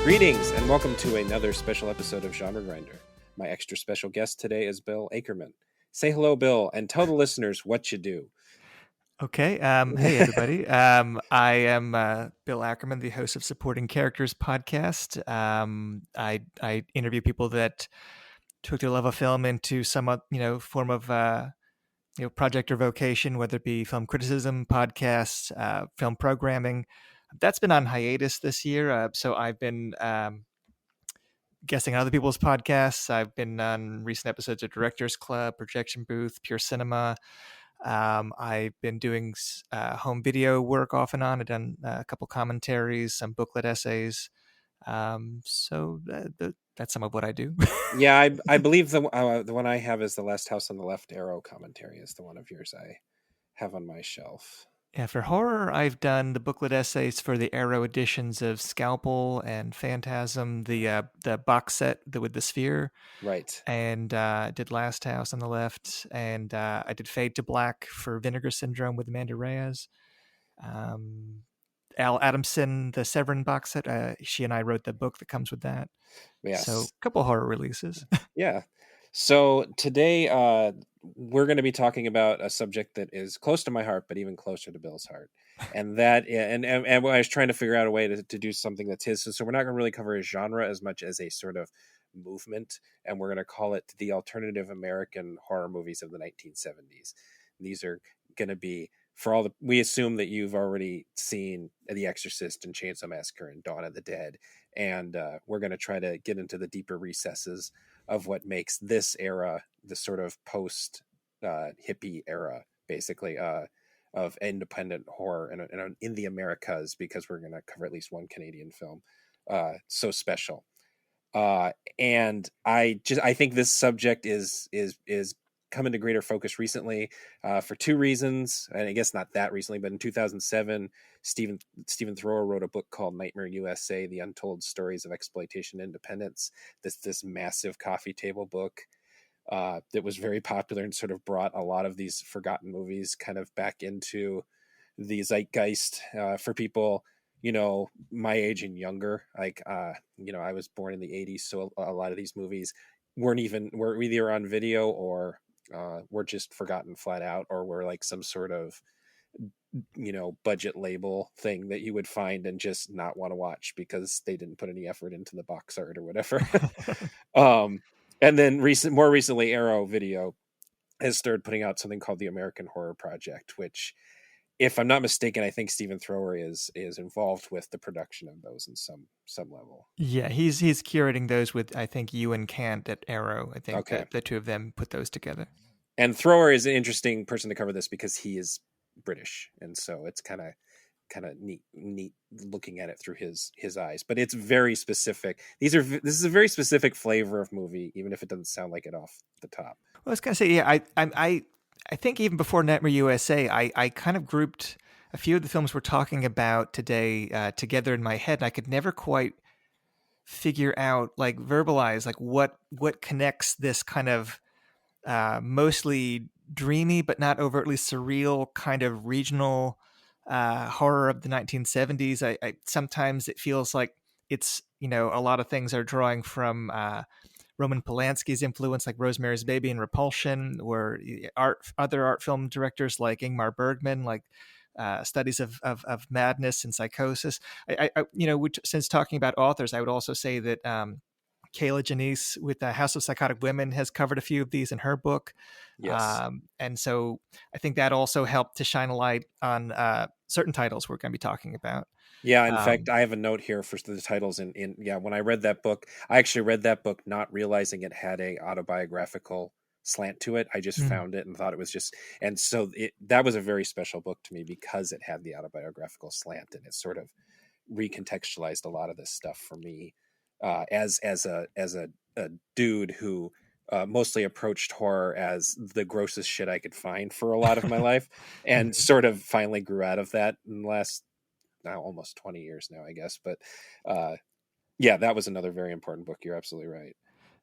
Greetings and welcome to another special episode of Genre Grinder. My extra special guest today is Bill Ackerman. Say hello, Bill, and tell the listeners what you do. Okay. Hey, everybody. I am Bill Ackerman, the host of Supporting Characters podcast. I interview people that took their love of film into some form of project or vocation, whether it be film criticism, podcasts, film programming. That's been on hiatus this year. So I've been guesting on other people's podcasts. I've been on recent episodes of Directors Club, Projection Booth, Pure Cinema. I've been doing home video work off and on. I've done a couple commentaries, some booklet essays. So that's some of what I do. Yeah, I believe the one I have is The Last House on the Left Arrow commentary is the one of yours I have on my shelf. Yeah, for horror, I've done the booklet essays for the Arrow editions of Scalpel and Phantasm, the box set with the sphere. Right. And I did Last House on the Left, and I did Fade to Black for Vinegar Syndrome with Amanda Reyes. Al Adamson, the Severin box set, she and I wrote the book that comes with that. Yes. So a couple horror releases. Yeah. So today we're going to be talking about a subject that is close to my heart, but even closer to Bill's heart. And that, and I was trying to figure out a way to do something that's his. So we're not going to really cover a genre as much as a sort of movement. And we're going to call it the alternative American horror movies of the 1970s. These are going to be, we assume that you've already seen The Exorcist and Chainsaw Massacre and Dawn of the Dead. And we're going to try to get into the deeper recesses of what makes this era, the sort of post hippie era, basically, of independent horror in the Americas, because we're going to cover at least one Canadian film, so special. And I think this subject is come into greater focus recently for two reasons. And I guess not that recently, but in 2007, Stephen Thrower wrote a book called Nightmare USA: The Untold Stories of Exploitation and Independence. This massive coffee table book that was very popular and sort of brought a lot of these forgotten movies kind of back into the zeitgeist for people, my age and younger. Like, I was born in the 80s, so a lot of these movies were either on video or were just forgotten flat out, or were like some sort of budget label thing that you would find and just not want to watch because they didn't put any effort into the box art or whatever. And then more recently, Arrow Video has started putting out something called the American Horror Project, which, if I'm not mistaken, I think Stephen Thrower is involved with the production of those in some level. Yeah, he's curating those with, I think, you and Kant at Arrow. I think okay. the two of them put those together. And Thrower is an interesting person to cover this because he is British, and so it's kind of neat looking at it through his eyes. But it's very specific. This is a very specific flavor of movie, even if it doesn't sound like it off the top. Well, I was gonna say, yeah, I think even before Nightmare USA, I kind of grouped a few of the films we're talking about today together in my head, and I could never quite figure out, like, verbalize, like, what connects this kind of mostly dreamy but not overtly surreal kind of regional horror of the 1970s. I sometimes it feels like it's, a lot of things are drawing from Roman Polanski's influence, like Rosemary's Baby and Repulsion, or other art film directors like Ingmar Bergman, like studies of madness and psychosis. Since talking about authors, I would also say that Kayla Janice with the House of Psychotic Women has covered a few of these in her book. Yes. And so I think that also helped to shine a light on certain titles we're going to be talking about. Yeah, in fact, I have a note here for the titles. When I read that book, I actually read that book not realizing it had a autobiographical slant to it. I just found it and thought it was just, and so that was a very special book to me because it had the autobiographical slant, and it sort of recontextualized a lot of this stuff for me as a dude who mostly approached horror as the grossest shit I could find for a lot of my life, and sort of finally grew out of that in the last almost 20 years now, I guess. But that was another very important book. You're absolutely right.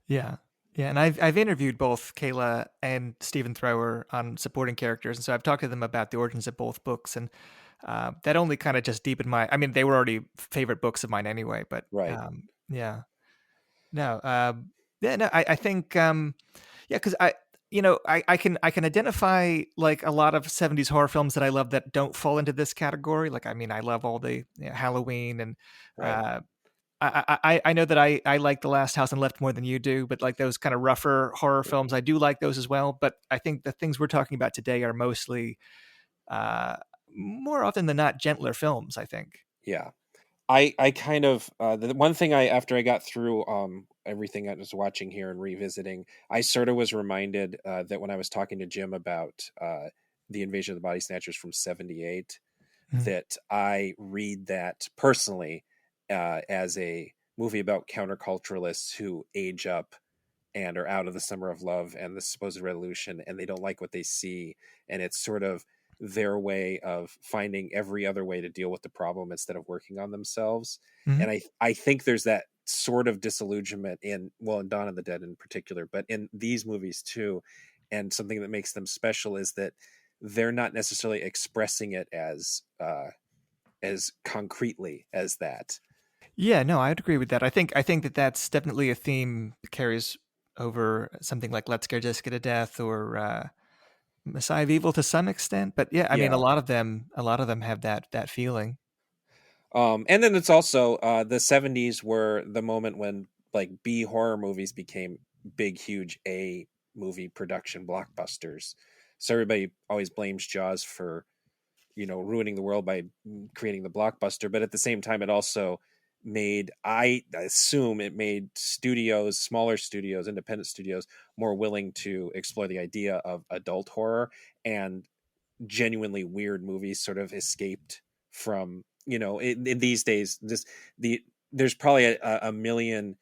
Yeah. And I've interviewed both Kayla and Stephen Thrower on supporting characters, and so I've talked to them about the origins of both books. And That only kind of just deepened my. I mean, they were already favorite books of mine anyway, but Right. yeah, no, yeah, no, I think, yeah, because I can identify like a lot of '70s horror films that I love that don't fall into this category. Like, I mean, I love all the Halloween and. Right. Uh, I know that I like The Last House on Left more than you do, but like those kind of rougher horror films, I do like those as well. But I think the things we're talking about today are mostly, uh, more often than not, gentler films, I think. Yeah. I kind of the one thing I after I got through everything I was watching here and revisiting, I sort of was reminded that when I was talking to Jim about the Invasion of the Body Snatchers from '78, Mhm. that I read that personally as a movie about counterculturalists who age up and are out of the summer of love and the supposed revolution, and they don't like what they see, and it's sort of their way of finding every other way to deal with the problem instead of working on themselves. Mhm. And I think there's that sort of disillusionment in, well, in Dawn of the Dead in particular, but in these movies too. And something that makes them special is that they're not necessarily expressing it as concretely as that. Yeah, no, I'd agree with that. I think that that's definitely a theme that carries over something like Let's Scare Jessica to Death or Messiah of Evil to some extent. But yeah, I mean, Yeah. a lot of them have that feeling. And then it's also the '70s were the moment when like B horror movies became big, huge A movie production blockbusters. So everybody always blames Jaws for, ruining the world by creating the blockbuster, but at the same time, it also made, I assume it made studios, smaller studios, independent studios, more willing to explore the idea of adult horror, and genuinely weird movies sort of escaped from, in these days, there's probably a million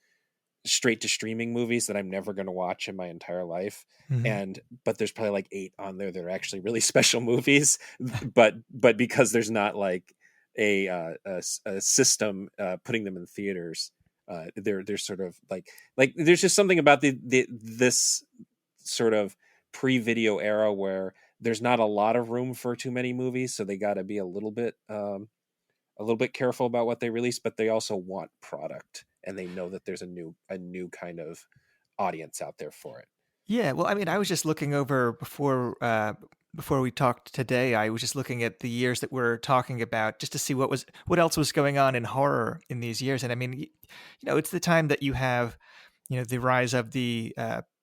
straight to streaming movies that I'm never going to watch in my entire life, Mhm. and but there's probably like 8 on there that are actually really special movies, but because there's not like a system putting them in theaters, they're sort of like there's just something about this sort of pre-video era where there's not a lot of room for too many movies, so they got to be a little bit careful about what they release, but they also want product, and they know that there's a new kind of audience out there for it. Yeah, well, I mean, I was just looking over before we talked today. I was just looking at the years that we're talking about, just to see what else was going on in horror in these years. And I mean, it's the time that you have, the rise of the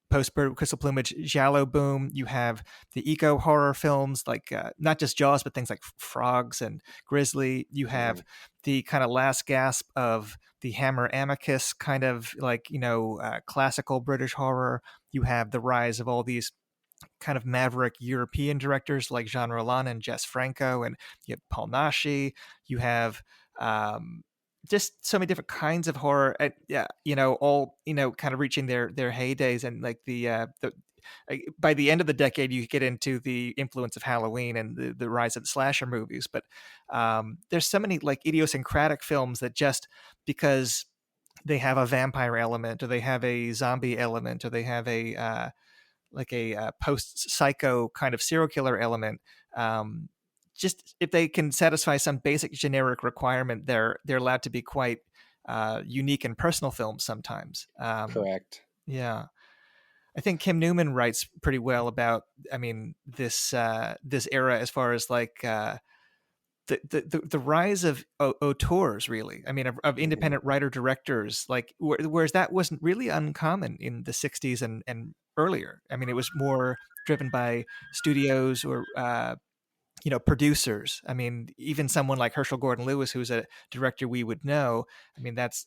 post Crystal Plumage giallo boom. You have the eco horror films like not just Jaws, but things like Frogs and Grizzly. You Hmm. have the kind of last gasp of the Hammer Amicus kind of like classical British horror. You have the rise of all these kind of maverick European directors like Jean Rollin and Jess Franco, and you have Paul Naschy. You have just so many different kinds of horror. Yeah, all kind of reaching their heydays, and like the by the end of the decade, you get into the influence of Halloween and the rise of the slasher movies. But there's so many like idiosyncratic films that just because they have a vampire element or they have a zombie element or they have a like a post psycho kind of serial killer element. Just if they can satisfy some basic generic requirement, they're allowed to be quite unique and personal films sometimes. Correct. Yeah, I think Kim Newman writes pretty well about. I mean, this era as far as like the rise of auteurs, really. I mean, of Hmm. independent writer directors, like whereas that wasn't really uncommon in the '60s and earlier. I mean, it was more driven by studios or producers. I mean, even someone like Herschel Gordon Lewis, who's a director we would know. I mean, that's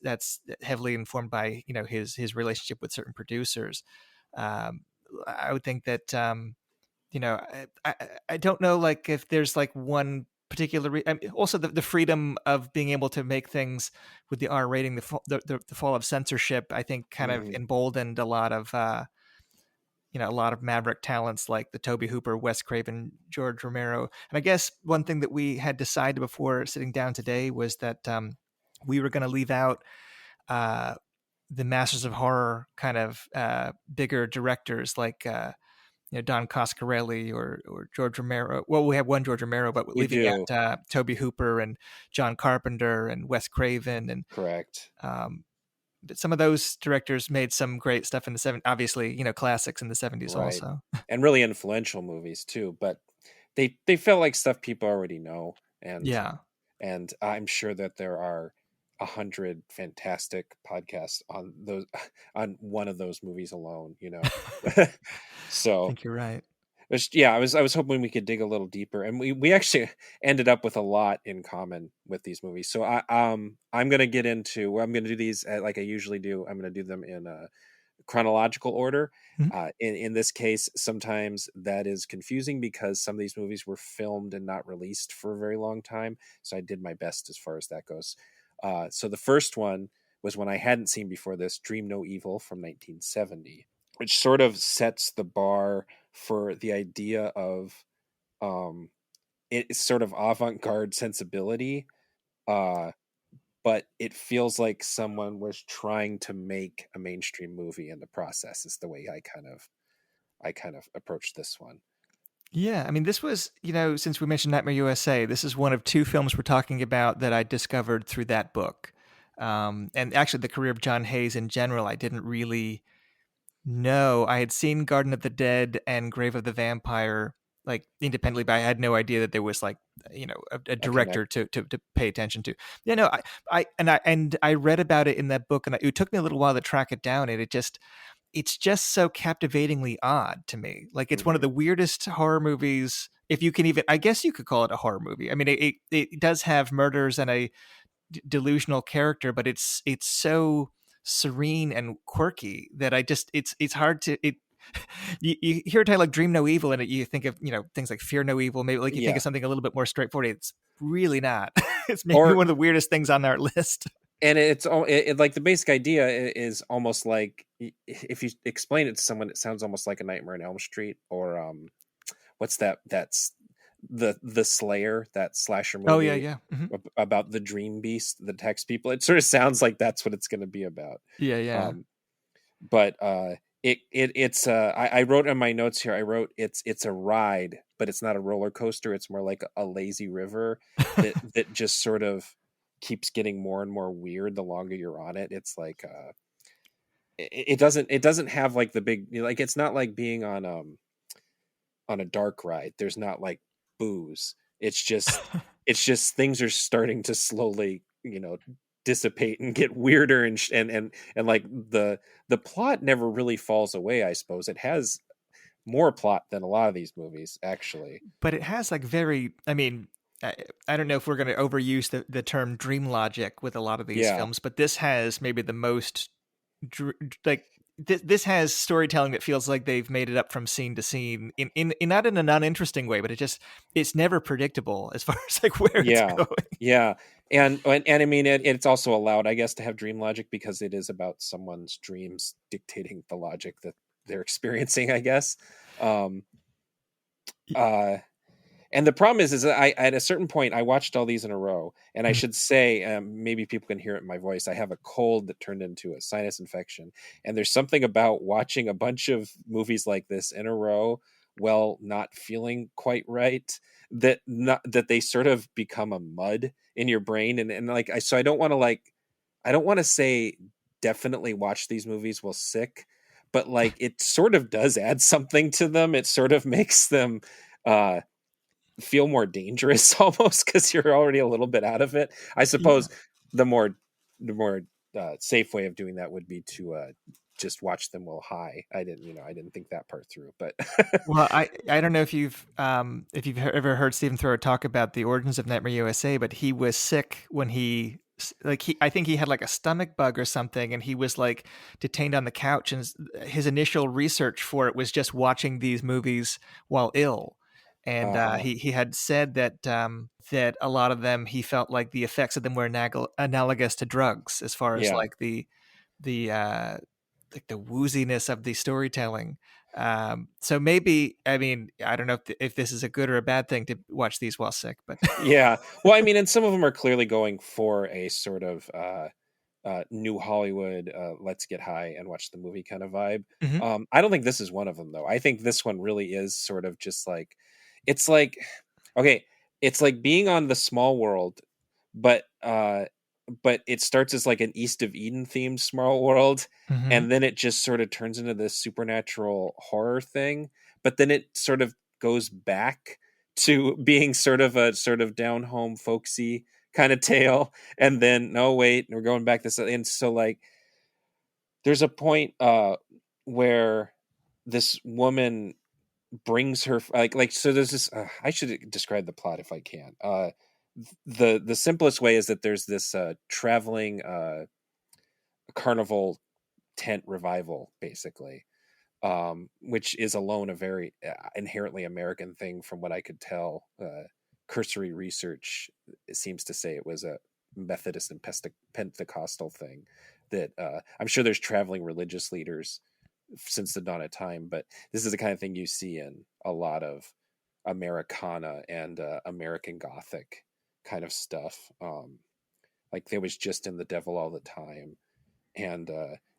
heavily informed by his relationship with certain producers. Um, I would think that I don't know like if there's like one particular I mean, also the freedom of being able to make things with the R rating, the fall of censorship, I think kind of Hmm. emboldened a lot of a lot of maverick talents like the Toby Hooper, Wes Craven, George Romero. And I guess one thing that we had decided before sitting down today was that we were going to leave out the masters of horror kind of bigger directors like Don Coscarelli or George Romero. Well, we have one George Romero, but We leaving do. out Toby Hooper and John Carpenter and Wes Craven, and Correct. but some of those directors made some great stuff in the 70s. Obviously, classics in the 70s Right. also. And really influential movies too, but they felt like stuff people already know, and Yeah. I'm sure that there are 100 fantastic podcasts on those on one of those movies alone, I So, think you're right. I was hoping we could dig a little deeper, and we actually ended up with a lot in common with these movies. So I'm gonna get into. Well, I'm gonna do these like I usually do. I'm gonna do them in chronological order. Mhm. In this case, sometimes that is confusing because some of these movies were filmed and not released for a very long time. So I did my best as far as that goes. So the first one was one I hadn't seen before this, Dream No Evil from 1970, which sort of sets the bar for the idea of it's sort of avant-garde sensibility, uh, but it feels like someone was trying to make a mainstream movie in the process. Is the way I kind of approached this one. Yeah, I mean, this was, since we mentioned Nightmare USA, this is one of two films we're talking about that I discovered through that book. And actually, the career of John Hayes in general, I didn't really know. I had seen Garden of the Dead and Grave of the Vampire like independently, but I had no idea that there was like a A connect. director to pay attention to. I read about it in that book, and it took me a little while to track it down, and it's just so captivatingly odd to me. Like it's one of Mhm. the weirdest horror movies, if you can even, I guess you could call it a horror movie. I mean, it does have murders and a delusional character, but it's so serene and quirky that it's hard to it. You hear a title like Dream No Evil, and you think of things like Fear No Evil. Maybe like you think Yeah. of something a little bit more straightforward. It's really not. It's maybe Or one of the weirdest things on our list. and it's all like the basic idea is almost like if you explain it to someone, it sounds almost like a Nightmare on Elm Street, or what's that? That's the Slayer, that slasher Oh yeah, movie yeah. Mhm. about the dream beast that attacks people. It sort of sounds like that's what it's going to be about. Yeah, yeah. Um, but it's I wrote in my notes here. I wrote it's a ride, but it's not a roller coaster. It's more like a lazy river that just sort of keeps getting more and more weird the longer you're on it. It's like it doesn't have like the big, like, it's not like being on a dark ride. There's not like booze. It's just things are starting to slowly, dissipate and get weirder, and like the plot never really falls away. I suppose it has more plot than a lot of these movies, actually. But it has like very, I mean, I don't know if we're going to overuse the term dream logic with a lot of these Yeah, films, but this has maybe the most like this has storytelling that feels like they've made it up from scene to scene in not in a non-interesting way, but it's never predictable as far as like where it's yeah, going. yeah. And I mean, it's also allowed, I guess, to have dream logic because it is about someone's dreams dictating the logic that they're experiencing, I guess. um uh And the problem is that I at a certain point I watched all these in a row, and I Mm. should say, maybe people can hear it in my voice. I have a cold that turned into a sinus infection, and there's something about watching a bunch of movies like this in a row, while not feeling quite right, that they sort of become a mud in your brain, and like I don't want to I don't want to say definitely watch these movies while sick, but like it sort of does add something to them. It sort of makes them. Uh, feel more dangerous almost because you're already a little bit out of it. I Yeah. suppose the more safe way of doing that would be to just watch them while high. I didn't think that part through, but Well, I don't know if you've ever heard Stephen Thrower talk about the origins of Nightmare USA, but he was sick when I think he had like a stomach bug or something, and he was like detained on the couch, and his initial research for it was just watching these movies while ill. And uh-huh. he had said that that a lot of them he felt like the effects of them were analogous to drugs, as far as Yeah. like the like the wooziness of the storytelling. So maybe, I mean, I don't know if this is a good or a bad thing to watch these while sick, but Yeah. Well, I mean, and some of them are clearly going for a sort of New Hollywood, let's get high and watch the movie kind of vibe. Hmm. I don't think this is one of them though. I think this one really is sort of just like, it's like, okay, it's like being on the Small World, but it starts as like an East of Eden themed Small World, Hmm. and then it just sort of turns into this supernatural horror thing, but then it sort of goes back to being sort of down home folksy kind of tale, and then no wait, we're going back this, and so like there's a point where this woman brings her like so there's this I should describe the plot if I can. The simplest way is that there's this traveling carnival tent revival basically, which is alone a very inherently American thing from what I could tell. Cursory research seems to say it was a Methodist and Pentecostal thing. That I'm sure there's traveling religious leaders since the dawn of time, but this is the kind of thing you see in a lot of Americana and American Gothic kind of stuff. Like there was just in The Devil All the Time, and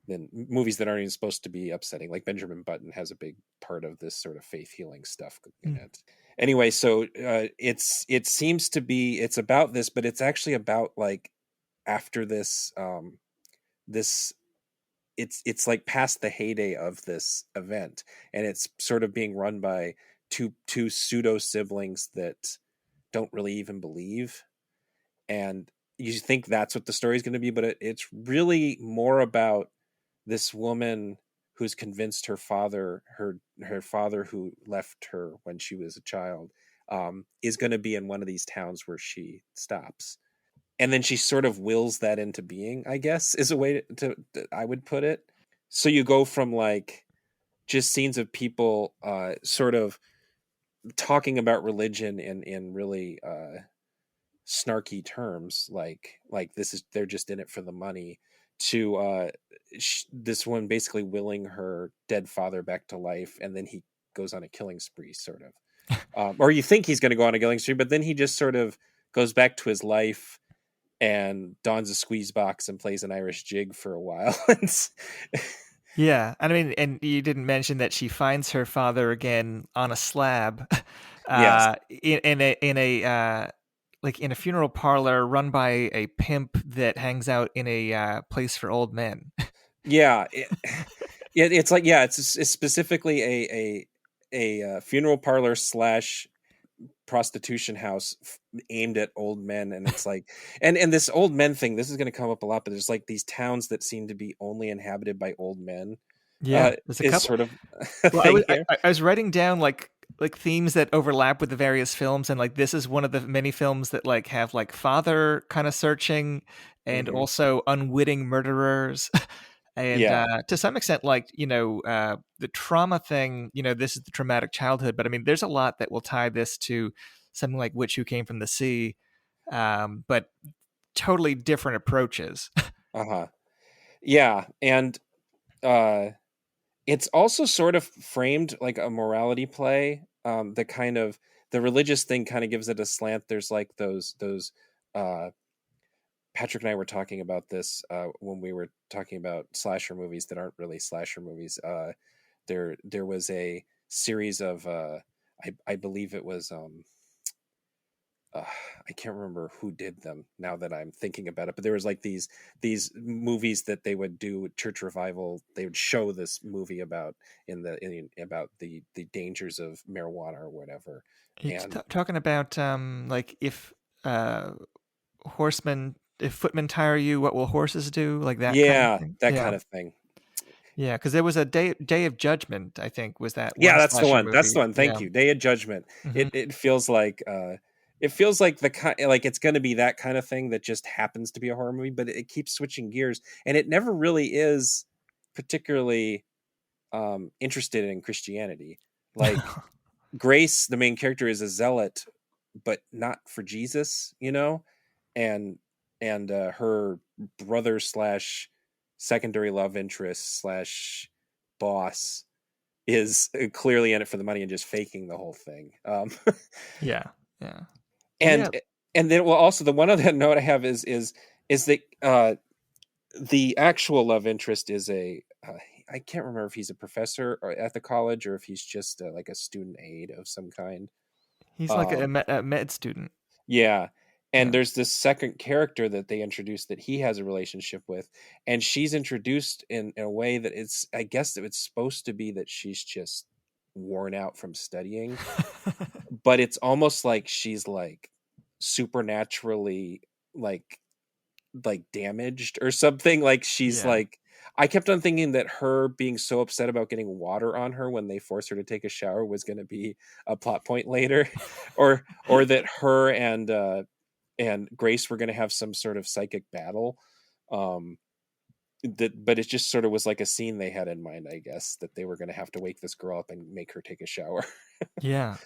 then movies that aren't even supposed to be upsetting, like Benjamin Button has a big part of this sort of faith healing stuff in it. Anyway, so it seems to be, it's about this, but it's actually about like after this this it's like past the heyday of this event, and it's sort of being run by two pseudo siblings that don't really even believe, and you think that's what the story is going to be, but it's really more about this woman who's convinced her father who left her when she was a child is going to be in one of these towns where she stops, and then she sort of wills that into being, I guess is a way to I would put it. So you go from like just scenes of people sort of talking about religion in really snarky terms, like this is, they're just in it for the money, to this one basically willing her dead father back to life, and then he goes on a killing spree sort of, or you think he's going to go on a killing spree, but then he just sort of goes back to his life and dons a squeeze box and plays an Irish jig for a while. Yeah, and I mean, and you didn't mention that she finds her father again on a slab, Yes. in a like in a funeral parlor run by a pimp that hangs out in a place for old men. Yeah, it's like, yeah, it's specifically a funeral parlor slash prostitution house aimed at old men, and it's like, and this old men thing, this is going to come up a lot, but there's like these towns that seem to be only inhabited by old men, Yeah, there's a is couple. sort of a Well, thing here. I was writing down like themes that overlap with the various films, and like this is one of the many films that like have like father kind of searching, and Hmm. also unwitting murderers. And Yeah. to some extent, like the trauma thing, this is the traumatic childhood. But I mean, there's a lot that will tie this to something like Witch Who Came from the Sea, but totally different approaches. Uh-huh. Yeah, and uh it's also sort of framed like a morality play. The kind of the religious thing kind of gives it a slant. There's like those uh Patrick and I were talking about this when we were talking about slasher movies that aren't really slasher movies. There was a series of I believe it was uh, I can't remember who did them now that I'm thinking about it, but there was like these movies that they would do church revival. They would show this movie about about the dangers of marijuana or whatever. You And talking about like uh, if footmen tire you, what will horses do? Like that kind of yeah, thing. that Yeah, kind of thing. yeah. Because there was a Day of Judgment, I think, was that Yeah, one that's the slasher one. That's the movie. one. Thank Yeah. you. Day of Judgment. Hmm. It feels like the kind, like it's going to be that kind of thing that just happens to be a horror movie, but it keeps switching gears, and it never really is particularly interested in Christianity. Like Grace, the main character, is a zealot, but not for Jesus, and her brother slash secondary love interest slash boss is clearly in it for the money and just faking the whole thing. Yeah, yeah. And Yeah. and then, well, also the one other note I have is that, the actual love interest is I can't remember if he's a professor or at the college or if he's just like a student aide of some kind. He's like Um, a med student. yeah. And Yeah. there's this second character that they introduced that he has a relationship with, and she's introduced in a way that I guess that it's supposed to be that she's just worn out from studying, but it's almost like she's like supernaturally like damaged or something. Like she's Yeah. like, I kept on thinking that her being so upset about getting water on her when they forced her to take a shower was going to be a plot point later, or that her and Grace were going to have some sort of psychic battle. Um, but it just sort of was like a scene they had in mind, I guess, that they were going to have to wake this girl up and make her take a shower. Yeah,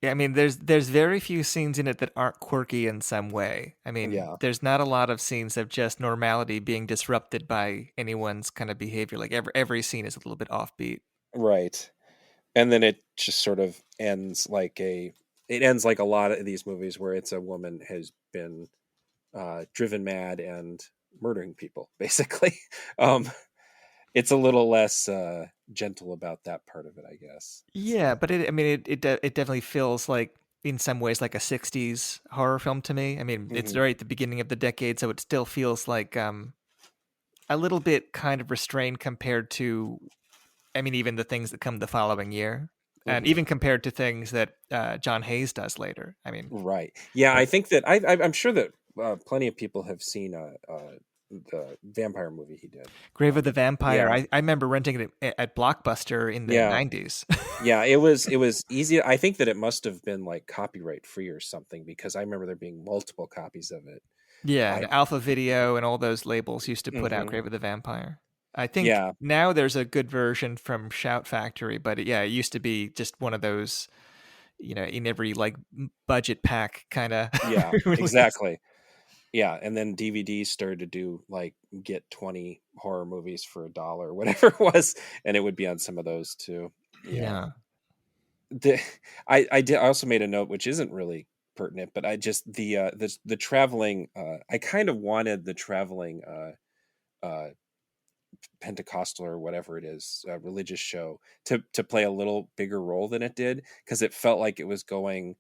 I mean, there's very few scenes in it that aren't quirky in some way. I mean, Yeah, there's not a lot of scenes of just normality being disrupted by anyone's kind of behavior. Like every scene is a little bit offbeat. right. And then it just sort of ends like it ends like a lot of these movies where it's a woman has been driven mad and murdering people, basically. um, it's a little less gentle about that part of it, I guess. Yeah, but I mean, it definitely feels like in some ways like a '60s horror film to me. I mean, it's Hmm. right at the beginning of the decade, so it still feels like a little bit kind of restrained compared to, I mean, even the things that come the following year, and Hmm. even compared to things that John Hayes does later. I mean, Right. Yeah, I but think that I'm sure that plenty of people have seen the vampire movie he did. Grave of the Vampire, Yeah, I remember renting it at Blockbuster in the yeah, '90s. yeah. It was easy. I think that it must have been like copyright free or something because I remember there being multiple copies of it. Yeah, I. and Alpha Video and all those labels used to put out Hmm. Grave of the Vampire. I think Yeah, now there's a good version from Shout Factory, but yeah, it used to be just one of those, in every like budget pack kind of yeah, release. exactly. Yeah, and then DVDs started to do like get 20 horror movies for $1 or whatever it was, and it would be on some of those too. Yeah. Yeah. The I also made a note which isn't really pertinent, but I just the traveling I kind of wanted the traveling uh Pentecostal or whatever it is, religious show to play a little bigger role than it did because it felt like it was going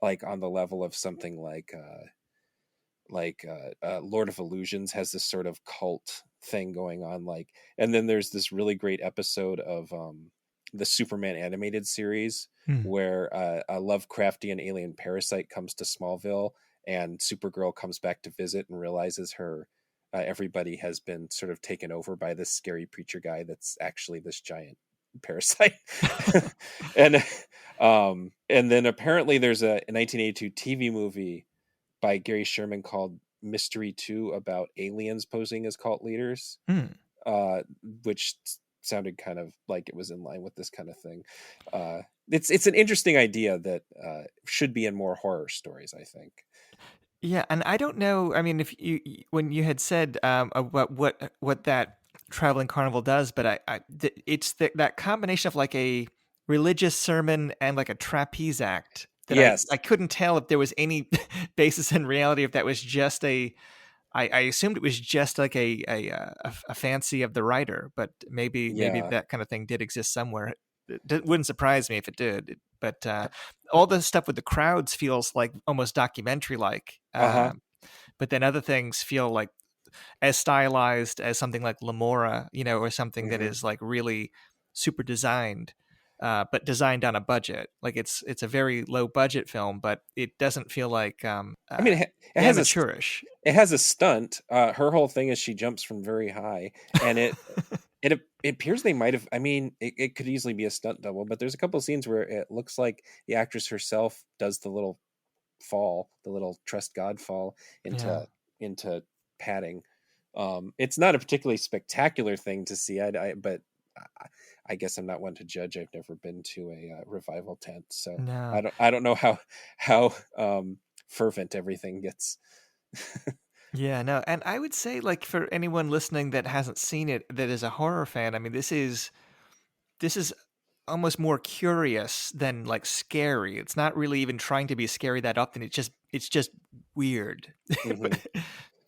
like on the level of something like Lord of Illusions has this sort of cult thing going on, like, and then there's this really great episode of the Superman animated series Hmm. where a Lovecraftian alien parasite comes to Smallville, and Supergirl comes back to visit and realizes her everybody has been sort of taken over by this scary preacher guy that's actually this giant parasite. And then apparently there's a 1982 TV movie by Gary Sherman called Mystery 2 about aliens posing as cult leaders, Hmm. uh, which sounded kind of like it was in line with this kind of thing. It's an interesting idea that should be in more horror stories, I think. Yeah, and I don't know. I mean, if when you had said about what that traveling carnival does, but it's that combination of like a religious sermon and like a trapeze act that I Yes. couldn't tell if there was any basis in reality. If that was just I assumed it was just like a fancy of the writer, but maybe Yeah. that kind of thing did exist somewhere. It wouldn't surprise me if it did. But all the stuff with the crowds feels like almost documentary like. Uh huh. But then other things feel like as stylized as something like Lemora, or something that Hmm. is like really super designed, but designed on a budget. Like it's a very low budget film, but it doesn't feel like I mean, it has a amateurish. it has a stunt. Her whole thing is she jumps from very high, and it appears they might have. I mean, it could easily be a stunt double, but there's a couple of scenes where it looks like the actress herself does the little fall, the little trust God fall Yeah. into padding. It's not a particularly spectacular thing to see, but I, I guess I'm not one to judge. I've never been to a revival tent, so No. I don't know how fervent everything gets. Yeah, no. And I would say like for anyone listening that hasn't seen it that is a horror fan, I mean this is almost more curious than like scary. It's not really even trying to be scary that often. It's just weird. Hmm. But,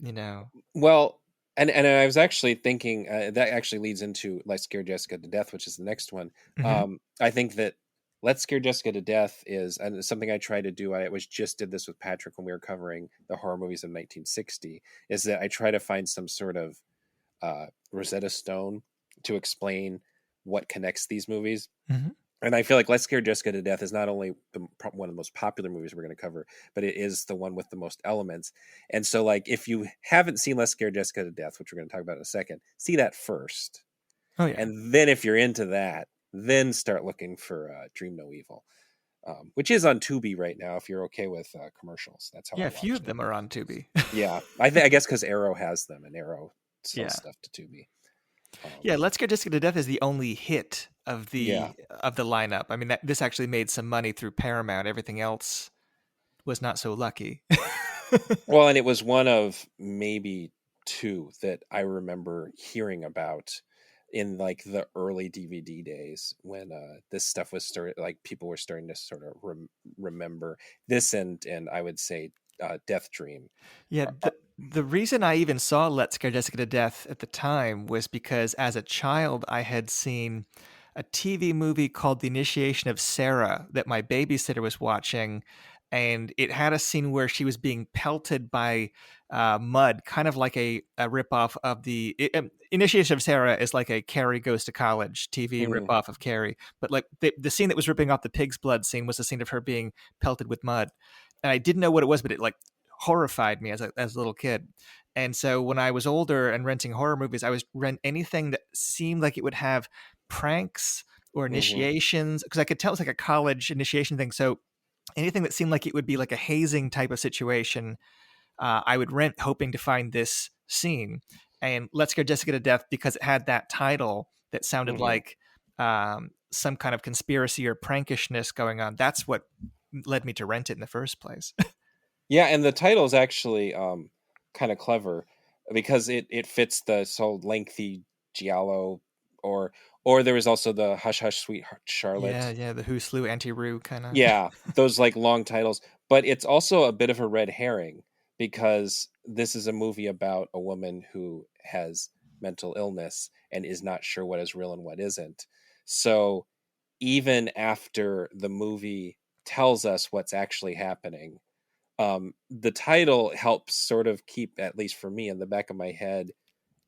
you know. Well, And I was actually thinking that actually leads into Let's Scare Jessica to Death, which is the next one. Hmm. I think that Let's Scare Jessica to Death is, and it's something I try to do. I was just did this with Patrick when we were covering the horror movies of 1960. Is that I try to find some sort of Rosetta Stone to explain what connects these movies. Hmm. And I feel like Let's Scare Jessica to Death is not only one of the most popular movies we're going to cover, but it is the one with the most elements. And so, like, if you haven't seen Let's Scare Jessica to Death, which we're going to talk about in a second, see that first. Oh yeah. And then if you're into that, then start looking for Dream No Evil, which is on Tubi right now if you're okay with commercials. That's how Yeah, I a few watched of it. them are on Tubi. Yeah. I guess because Arrow has them and Arrow sells Yeah. stuff to Tubi. Yeah, Let's Get Jessica to Death is the only hit Yeah. of the lineup. I mean, this actually made some money through Paramount. Everything else was not so lucky. Well, and it was one of maybe two that I remember hearing about in like the early DVD days when this stuff was started, like people were starting to sort of remember this, and I would say Death Dream. Yeah, the reason I even saw Let's Scare Jessica to Death at the time was because as a child I had seen a TV movie called The Initiation of Sarah that my babysitter was watching, and it had a scene where she was being pelted by mud, kind of like a ripoff of Initiation of Sarah is like a Carrie Goes to College TV Mhm. ripoff of Carrie, but like the scene that was ripping off the pig's blood scene was the scene of her being pelted with mud, and I didn't know what it was, but it like horrified me as a little kid. And so when I was older and renting horror movies, I was rent anything that seemed like it would have pranks or Mhm. initiations, because I could tell it's like a college initiation thing. So anything that seemed like it would be like a hazing type of situation, I would rent hoping to find this scene. And Let's Go Jessica to Death, because it had that title that sounded Mhm. like some kind of conspiracy or prankishness going on. That's what led me to rent it in the first place. Yeah, and the title is actually kind of clever because it fits the so lengthy giallo, or there was also the Hush Hush Sweet Yeah, Charlotte. yeah, the Who Slew Auntie Roo kind of. Yeah, those like long titles, but it's also a bit of a red herring because this is a movie about a woman who has mental illness and is not sure what is real and what isn't. So even after the movie tells us what's actually happening, the title helps sort of keep, at least for me, in the back of my head,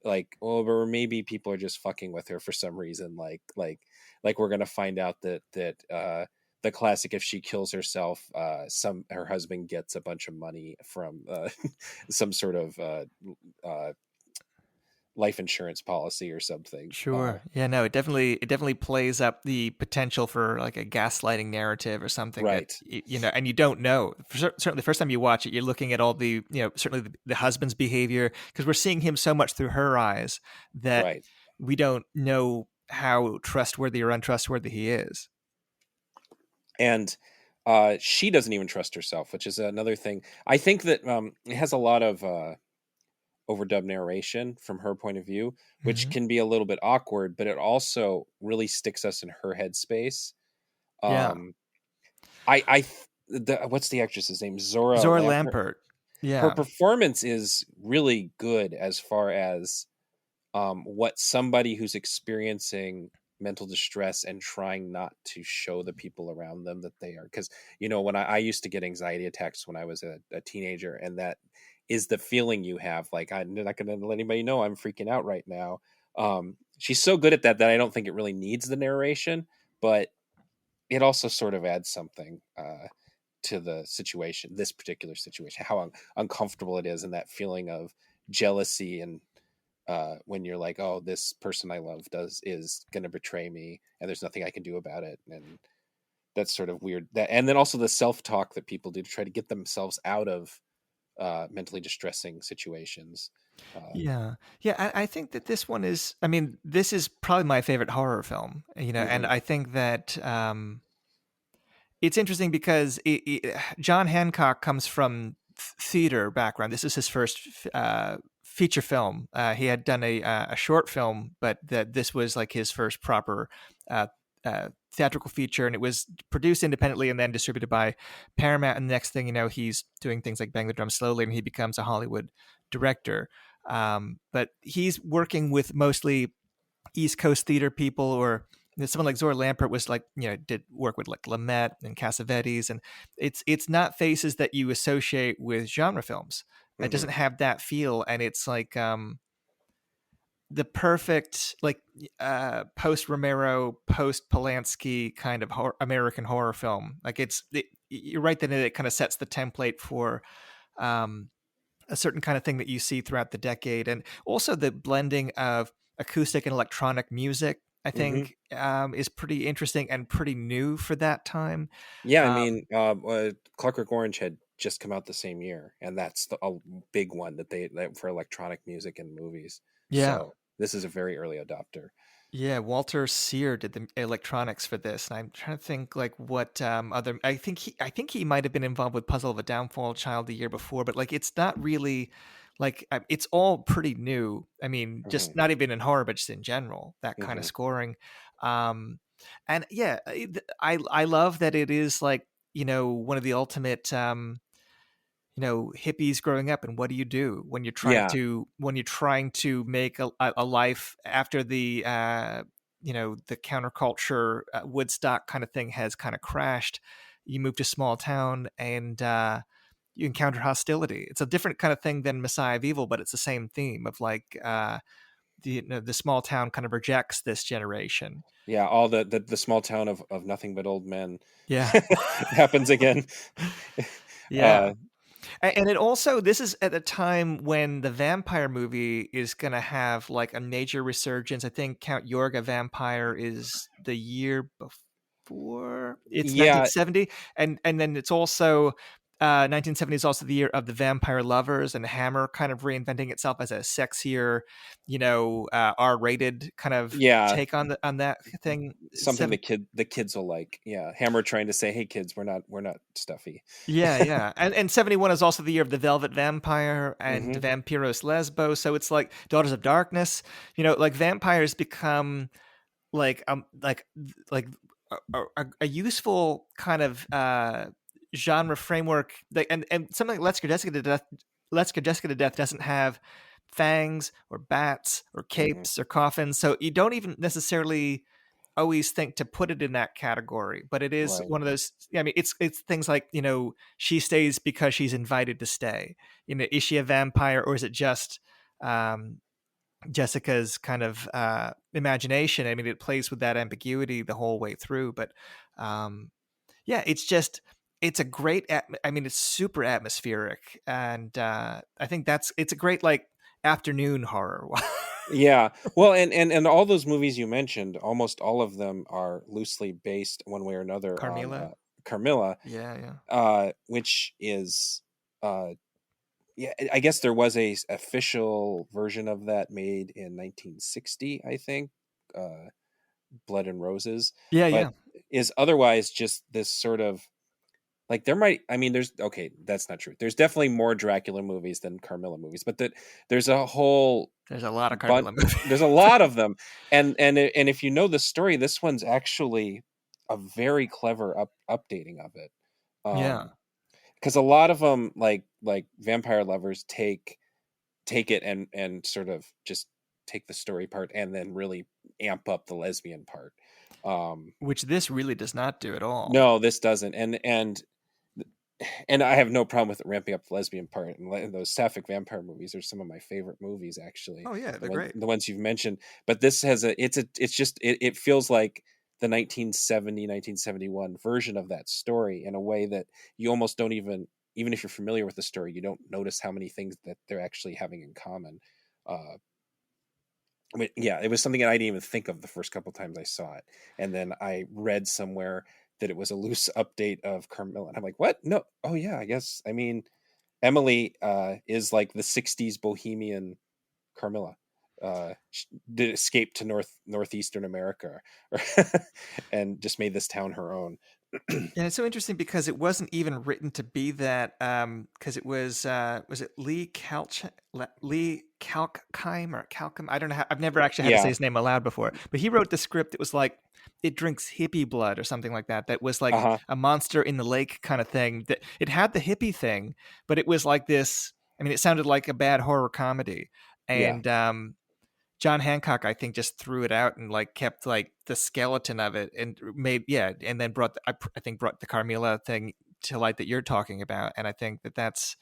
like, oh, or maybe people are just fucking with her for some reason, like we're gonna find out that the classic, if she kills herself, some her husband gets a bunch of money from some sort of uh life insurance policy or something. Sure. Yeah, no, it definitely plays up the potential for like a gaslighting narrative or something that Right. and you don't know. Certainly, the first time you watch it, you're looking at all certainly the husband's behavior, because we're seeing him so much through her eyes that Right. we don't know how trustworthy or untrustworthy he is. And she doesn't even trust herself, which is another thing. I think that it has a lot of overdub narration from her point of view, which Hmm. can be a little bit awkward, but it also really sticks us in her headspace. Yeah, Um, what's the actress's name? Zora Zora Lampert. Lampert. Her Yeah, performance is really good as far as what somebody who's experiencing mental distress and trying not to show the people around them that they are, because when I used to get anxiety attacks when I was a teenager, and that is the feeling you have, like I'm not going to let anybody know I'm freaking out right now. She's so good at that I don't think it really needs the narration, but it also sort of adds something to the situation, this particular situation, how uncomfortable it is, and that feeling of jealousy, and when you're like, oh, this person I love is going to betray me, and there's nothing I can do about it, and that's sort of weird. That, and then also the self-talk that people do to try to get themselves out of mentally distressing situations. yeah, yeah. I think that this one is. I mean, this is probably my favorite horror film. And Hmm. I think that it's interesting because John Hancock comes from theater background. This is his first feature film. He had done a short film, but this was like his first proper uh, theatrical feature, and it was produced independently and then distributed by Paramount. And the next thing you know, he's doing things like Bang the Drum Slowly, and he becomes a Hollywood director. But he's working with mostly East Coast theater people, or someone like Zora Lampert was like, did work with like Lumet and Cassavetes, and it's not faces that you associate with genre films. It Mm-hmm. doesn't have that feel, and it's like the perfect like post Romero, post Polanski kind of American horror film. Like you're right that it kind of sets the template for um, a certain kind of thing that you see throughout the decade, and also the blending of acoustic and electronic music. I Mm-hmm. think is pretty interesting and pretty new for that time. Yeah, I Um, mean, Clockwork Orange had just come out the same year, and that's a big one that for electronic music and movies. yeah, So this is a very early adopter. yeah. Walter Sear did the electronics for this, and I'm trying to think like what other. I think he might have been involved with Puzzle of a Downfall Child the year before, but like it's not really like it's all pretty new. I mean, Hmm. just not even in horror, but just in general, that kind of Hmm. scoring. Um, and yeah, I love that it is like one of the ultimate hippies growing up, and what do you do when you're trying Yeah, to make a life after the counterculture Woodstock kind of thing has kind of crashed. You move to small town, and you encounter hostility. It's a different kind of thing than Messiah of Evil, but it's the same theme of like the small town kind of rejects this generation. yeah. All the small town of nothing but old men Yeah. happens again. Yeah. uh, And it also, this is at a time when the vampire movie is going to have like a major resurgence. I think Count Yorga Vampire is the year before. It's yeah, 1970, and then it's also 1970 is also the year of the Vampire Lovers, and Hammer kind of reinventing itself as a sexier, R-rated kind of yeah. take on that thing. Something the kids will like. Yeah, Hammer trying to say, "Hey, kids, we're not stuffy." Yeah, yeah. And 71 is also the year of the Velvet Vampire and Hmm. Vampiros Lesbo. So it's like Daughters of Darkness, like vampires become like like a useful kind of genre framework. And something like Let's Get Jessica to Death doesn't have fangs or bats or Hmm. capes or coffins. So you don't even necessarily always think to put it in that category, but it is Right. one of those. I mean, it's things like she stays because she's invited to stay. Is she a vampire, or is it just um, Jessica's kind of imagination? I mean, it plays with that ambiguity the whole way through. But um, yeah, it's a great. I mean, it's super atmospheric, and I think it's a great like afternoon horror. Yeah. Well, and all those movies you mentioned, almost all of them are loosely based one way or another on Carmilla, Carmilla, yeah, yeah, which is yeah. I guess there was a official version of that made in 1960, I think, uh, Blood and Roses, yeah, but yeah. is otherwise just this sort of like there might, I mean, there's okay, that's not true. There's definitely more Dracula movies than Carmilla movies, but there's a whole There's a lot of but Carmilla movies. there's a lot of them, and if you know the story, this one's actually a very clever updating of it, Yeah, because a lot of them like vampire lovers take it and sort of just take the story part and then really amp up the lesbian part. um which this really does not do at all. no, this doesn't, and I have no problem with it ramping up the lesbian part. And those sapphic vampire movies are some of my favorite movies, actually. Oh yeah, they're great. The ones you've mentioned. But this has it's just it feels like the 1971 version of that story in a way that you almost don't even if you're familiar with the story, you don't notice how many things that they're actually having in common. Uh, but yeah, it was something that I didn't even think of the first couple times I saw it, and then I read somewhere that it was a loose update of Carmilla, and I'm like, what? No, oh yeah, I guess. I mean, Emily is like the '60s bohemian Carmilla. Did escape to northeastern America, and just made this town her own. And it's so interesting because it wasn't even written to be that. Because it was it Lee Kalkheim or Kalkham? I don't know. I've never actually had to say Yeah. his name aloud before. But he wrote the script. It was like it drinks hippie blood or something like that. That was like Uh huh. a monster in the lake kind of thing. That it had the hippie thing, but it was like this. I mean, it sounded like a bad horror comedy. Yeah. and John Hancock, I think, just threw it out and like kept like the skeleton of it and made and then brought I think brought the Carmilla thing to light that you're talking about, and I think that's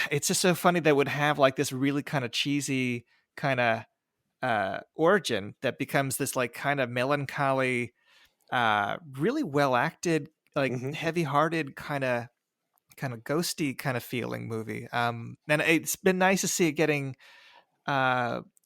it's just so funny that would have like this really kind of cheesy kind of origin that becomes this like kind of melancholy, really well acted, like Hmm. heavy hearted kind of ghosty kind of feeling movie. And it's been nice to see it getting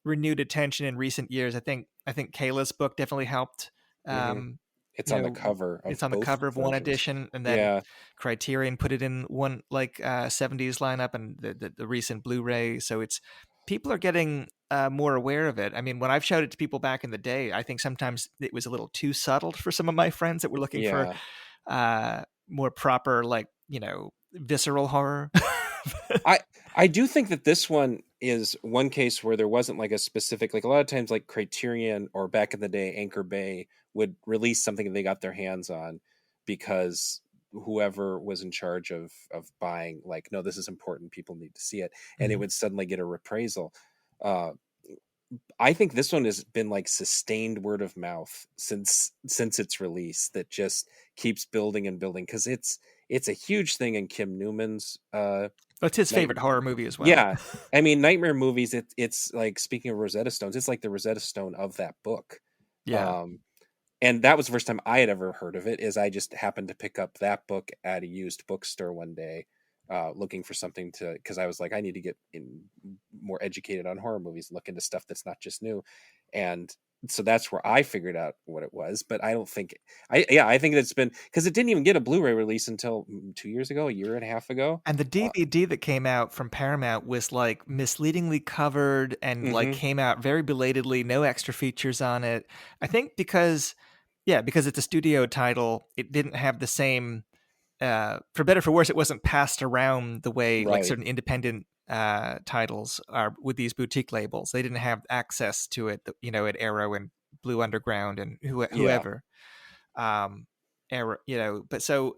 renewed attention in recent years. I think Kayla's book definitely helped. Hmm. Um, It's you on the know, cover of it's on the both cover of one versions. edition, and then Yeah. Criterion put it in one like 70s lineup, and the recent Blu-ray. So it's people are getting more aware of it. I mean, when I've showed it to people back in the day, I think sometimes it was a little too subtle for some of my friends that were looking for Yeah. more proper, like visceral horror. I I do think that this one is one case where there wasn't like a specific, like a lot of times like Criterion or back in the day Anchor Bay would release something that they got their hands on because whoever was in charge of buying, like, no, this is important, people need to see it, and it Mhm. would suddenly get a reprisal. uh I think this one has been like sustained word of mouth since its release, that just keeps building and building, because it's a huge thing in Kim Newman's That's his night. favorite horror movie as well. Yeah, I mean, nightmare movies. It's like, speaking of Rosetta Stones, it's like the Rosetta Stone of that book. Yeah. Um, and that was the first time I had ever heard of it. Is I just happened to pick up that book at a used bookstore one day, looking for something to, because I was like, I need to get more educated on horror movies and look into stuff that's not just new, and so that's where I figured out what it was. But I don't think I think it's been, because it didn't even get a Blu-ray release until 2 years ago, a year and a half ago. And the Uh, DVD that came out from Paramount was like misleadingly covered and like mhm. came out very belatedly, no extra features on it. I think because it's a studio title, it didn't have the same for better or for worse, it wasn't passed around the way like Right. certain independent titles are with these boutique labels. They didn't have access to it, at Arrow and Blue Underground and Yeah. whoever. Arrow, but so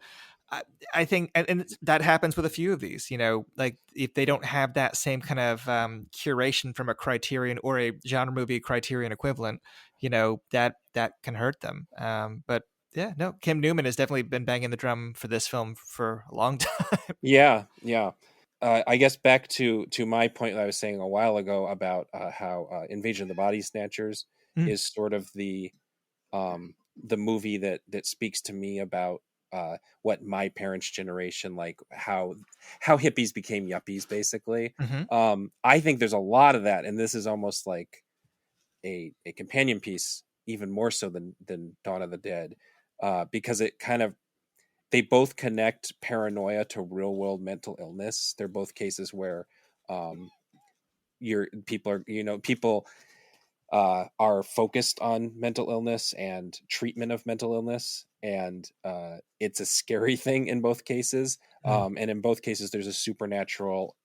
I, I think, and that happens with a few of these, like if they don't have that same kind of curation from a Criterion or a genre movie Criterion equivalent, that can hurt them. But yeah, no, Kim Newman has definitely been banging the drum for this film for a long time. Yeah. Yeah. I guess back to my point that I was saying a while ago about how Invasion of the Body Snatchers Mm, is sort of the movie that speaks to me about what my parents' generation, like how hippies became yuppies, basically. mhm. I think there's a lot of that, and this is almost like a companion piece, even more so than Dawn of the Dead, because it kind of, they both connect paranoia to real world mental illness. They're both cases where um, your people are, people are focused on mental illness and treatment of mental illness, and it's a scary thing in both cases. Mm. And in both cases, there's a supernatural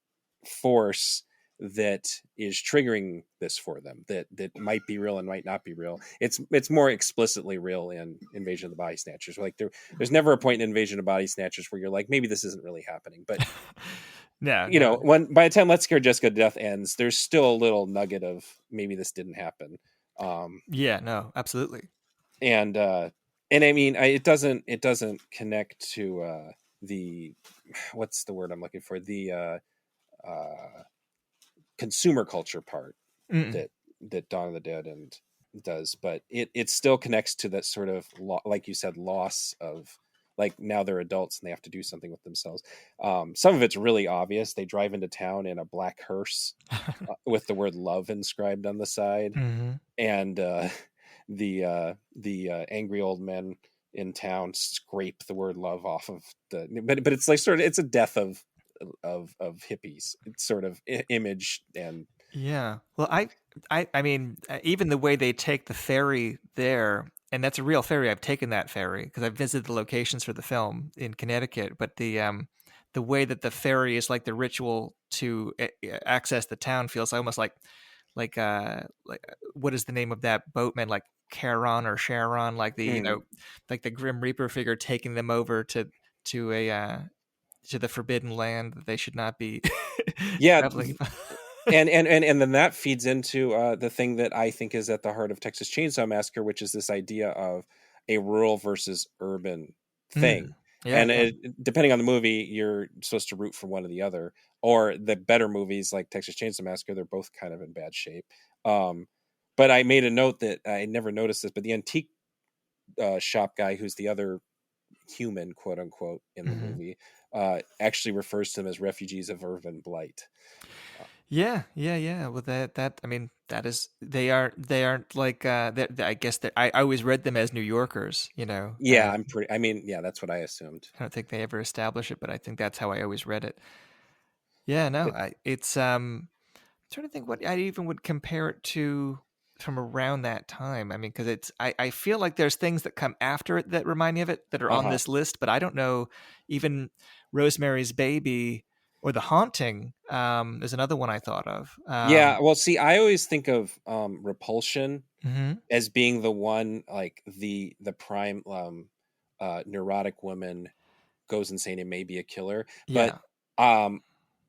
force that is triggering this for them, that might be real and might not be real. It's more explicitly real in Invasion of the Body Snatchers. Like there's never a point in Invasion of Body Snatchers where you're like, maybe this isn't really happening. But No, no, when by the time Let's Scare Jessica to Death ends, there's still a little nugget of maybe this didn't happen. Um, yeah, no, absolutely. and and I mean, it doesn't connect to the, what's the word I'm looking for, the consumer culture part Mm-mm. that Dawn of the Dead and does, but it still connects to that sort of like you said, loss of, like, now they're adults and they have to do something with themselves. Some of it's really obvious. They drive into town in a black hearse with the word love inscribed on the side, Mhm. and the angry old men in town scrape the word love off of but it's like sort of, it's a death of hippies. It's sort of image, and Yeah. Well, I mean, even the way they take the ferry there, and that's a real ferry. I've taken that ferry because I've visited the locations for the film in Connecticut. But the way that the ferry is like the ritual to access the town feels almost like what is the name of that boatman, like Charon or Charon, like mm, like the Grim Reaper figure taking them over to a to the forbidden land that they should not be yeah. traveling. and then that feeds into the thing that I think is at the heart of Texas Chainsaw Massacre, which is this idea of a rural versus urban Mm. thing. Yeah, And yeah. depending on the movie, you're supposed to root for one or the other. Or the better movies like Texas Chainsaw Massacre, they're both kind of in bad shape. But I made a note that I never noticed this, but the antique shop guy, who's the other human, quote unquote, in the Hmm. movie, actually refers to them as refugees of urban blight. Yeah, yeah, yeah. Well, that I mean, that is they aren't like I guess that I always read them as New Yorkers. Yeah, I mean, yeah, that's what I assumed. I don't think they ever establish it, but I think that's how I always read it. Yeah, no, But it's trying to think what I even would compare it to from around that time. I mean, because I feel like there's things that come after it that remind me of it that are on uh-huh. this list, but I don't know even Rosemary's Baby or The Haunting. Is another one I thought of. Yeah, well, see, I always think of Repulsion Mhm. as being the one, like the prime neurotic woman goes insane and may be a killer. But Yeah, um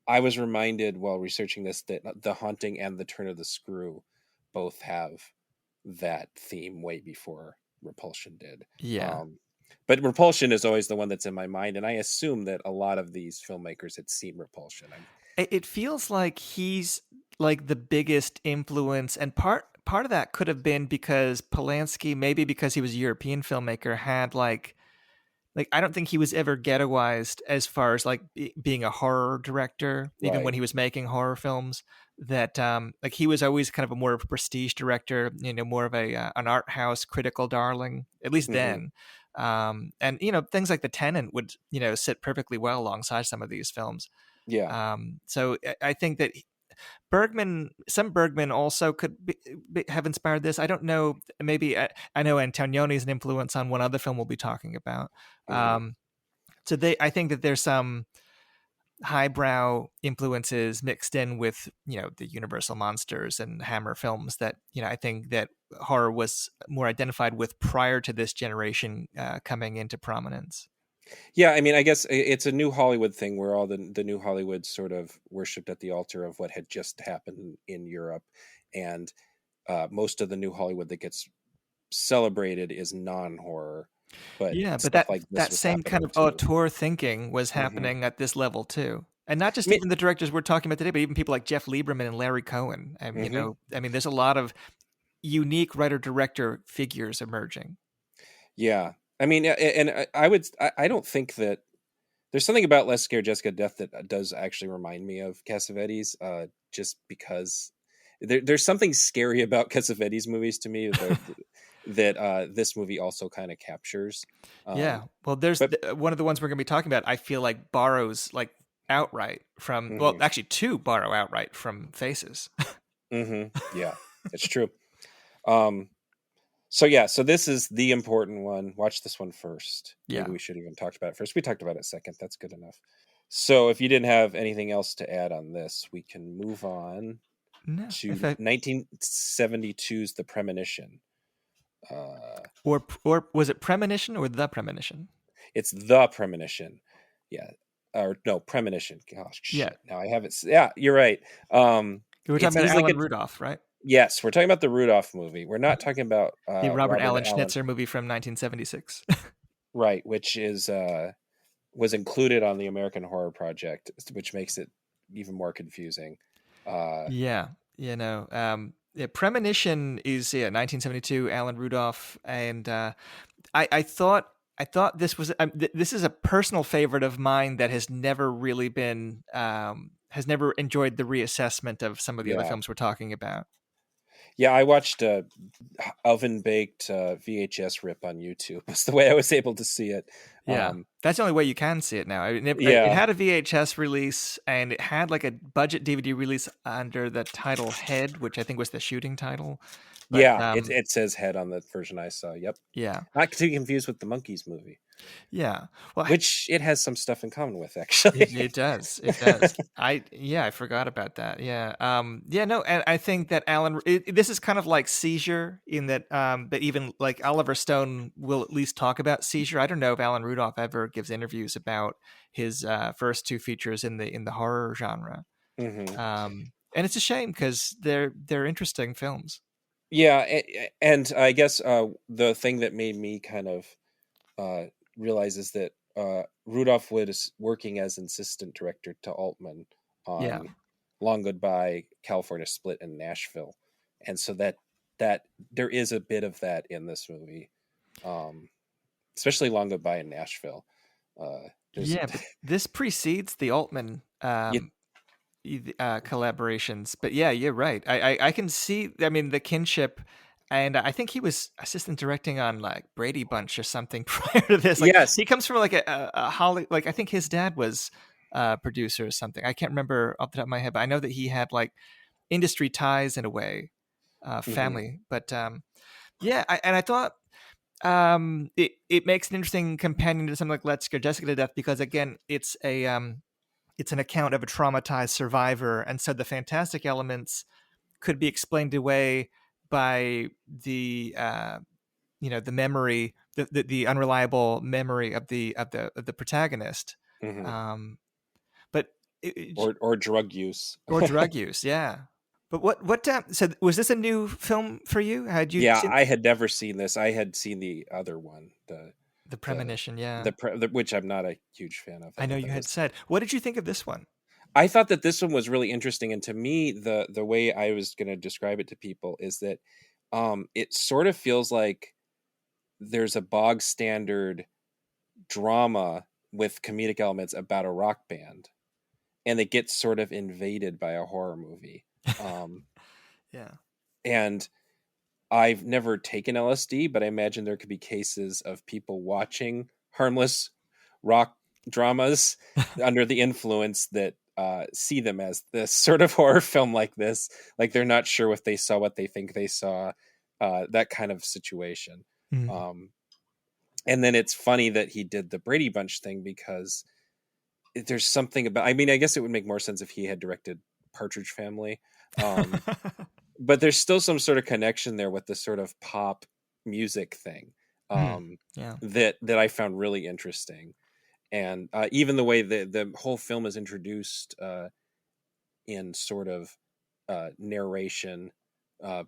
I was reminded while researching this that The Haunting and The Turn of the Screw both have that theme way before Repulsion did. yeah. Um, but Repulsion is always the one that's in my mind, and I assume that a lot of these filmmakers had seen Repulsion. It feels like he's like the biggest influence, and part of that could have been because Polanski, maybe because he was a European filmmaker, had like I don't think he was ever ghettoized as far as like being a horror director, even when Right. he was making horror films. That like he was always kind of a more of a prestige director, more of a an art house critical darling, at least Hmm. then. And things like The Tenant would sit perfectly well alongside some of these films. Yeah. So I think that some Bergman also could have inspired this. I don't know. Maybe I know Antonioni's an influence on one other film we'll be talking about. Hmm. Um, so I think that there's some highbrow influences mixed in with the Universal monsters and Hammer films that I think that horror was more identified with prior to this generation coming into prominence. Yeah, I mean, I guess it's a new Hollywood thing where all the new Hollywood sort of worshipped at the altar of what had just happened in Europe, and most of the new Hollywood that gets celebrated is non-horror, but Yeah, but stuff that like this that was same kind happening of too. auteur thinking was Hmm. happening at this level too. And not just I even the directors we're talking about today, but even people like Jeff Lieberman and Larry Cohen. And hmm I mean, there's a lot of unique writer director figures emerging. Yeah, I mean, and I don't think that there's something about Less Scared Jessica Death that does actually remind me of Cassavetes, just because there's something scary about Cassavetes movies to me that this movie also kind of captures. Um, Yeah. Well, there's but one of the ones we're going to be talking about. I feel like borrows like outright from, well, hmm actually two borrow outright from Faces. yeah, it's true. Um, so yeah, so this is the important one. Watch this one first. Maybe Yeah. we should even talked about it first. We talked about it second. That's good enough. So if you didn't have anything else to add on this, we can move on No. If to 1972's The Premonition. Uh, or was it Premonition or The Premonition? it's The Premonition. Yeah. Or no, Premonition. Gosh, Yeah. shit. Now I have it. Yeah, you're right. We were It's talking about easily Alan get. Rudolph, right? Yes, we're talking about the Rudolph movie. We're not talking about The Robert Robert Allen Allen, Schnitzer movie from 1976. right? Which is was included on the American Horror Project, which makes it even more confusing. Uh, Yeah, yeah, Premonition is 1972, Alan Rudolph, and I thought this was this is a personal favorite of mine that has never really been has never enjoyed the reassessment of some of the other yeah, films we're talking about. yeah. I watched oven baked VHS rip on YouTube. That's the way I was able to see it. Yeah, that's the only way you can see it now. I mean, it Yeah, had a VHS release and it had like a budget DVD release under the title Head, which I think was the shooting title. But yeah. It says head on the version I saw. Yep. yeah, Not to be confused with the Monkeys movie, yeah. Well, which it has some stuff in common with, it, actually. it does. It does. I forgot about that. Yeah. Yeah, no, and I think that this is kind of like Seizure in that but even like Oliver Stone will at least talk about Seizure. I don't know if Alan Rudolph ever gives interviews about his first two features in the horror genre. Hmm. Um And it's a shame because they're interesting films. Yeah, and I guess the thing that made me kind of uh, realize is that Rudolph was working as an assistant director to Altman Yeah. on Long Goodbye, California Split, and Nashville, and so that there is a bit of that in this movie, um, especially Long Goodbye in Nashville. There's Yeah, but this precedes the Altman yeah, collaborations. But yeah, you're right. I can see. I mean, the kinship, and I think he was assistant directing on like Brady Bunch or something prior to this. Like yes, he comes from like a Holly. Like I think his dad was a producer or something. I can't remember off the top of my head, but I know that he had like industry ties in a way, hmm family. But yeah, and I thought it makes an interesting companion to something like Let's Scare Jessica to Death because again, it's an account of a traumatized survivor, and so the fantastic elements could be explained away by the memory, the unreliable memory of the protagonist, hmm um, but or drug use. or drug use, yeah. But so was this a new film for you? Had you Yeah, seen I had never seen this. I had seen the other one, the the Premonition? Yeah, which I'm not a huge fan of. I I know thought you that had was said. What did you think of this one? I thought that this one was really interesting, and to me, the way I was going to describe it to people is that it sort of feels like there's a bog standard drama with comedic elements about a rock band, and it gets sort of invaded by a horror movie. Um, Yeah. and I've never taken LSD, but I imagine there could be cases of people watching harmless rock dramas under the influence that see them as this sort of horror film like this. Like they're not sure what they saw, what they think they saw, that kind of situation. Mm. Um, and then it's funny that he did the Brady Bunch thing because there's something about, I mean, I guess it would make more sense if he had directed Partridge Family. Um, but there's still some sort of connection there with the sort of pop music thing Mm. um, Yeah. that I found really interesting, and even the way the whole film is introduced in sort of narration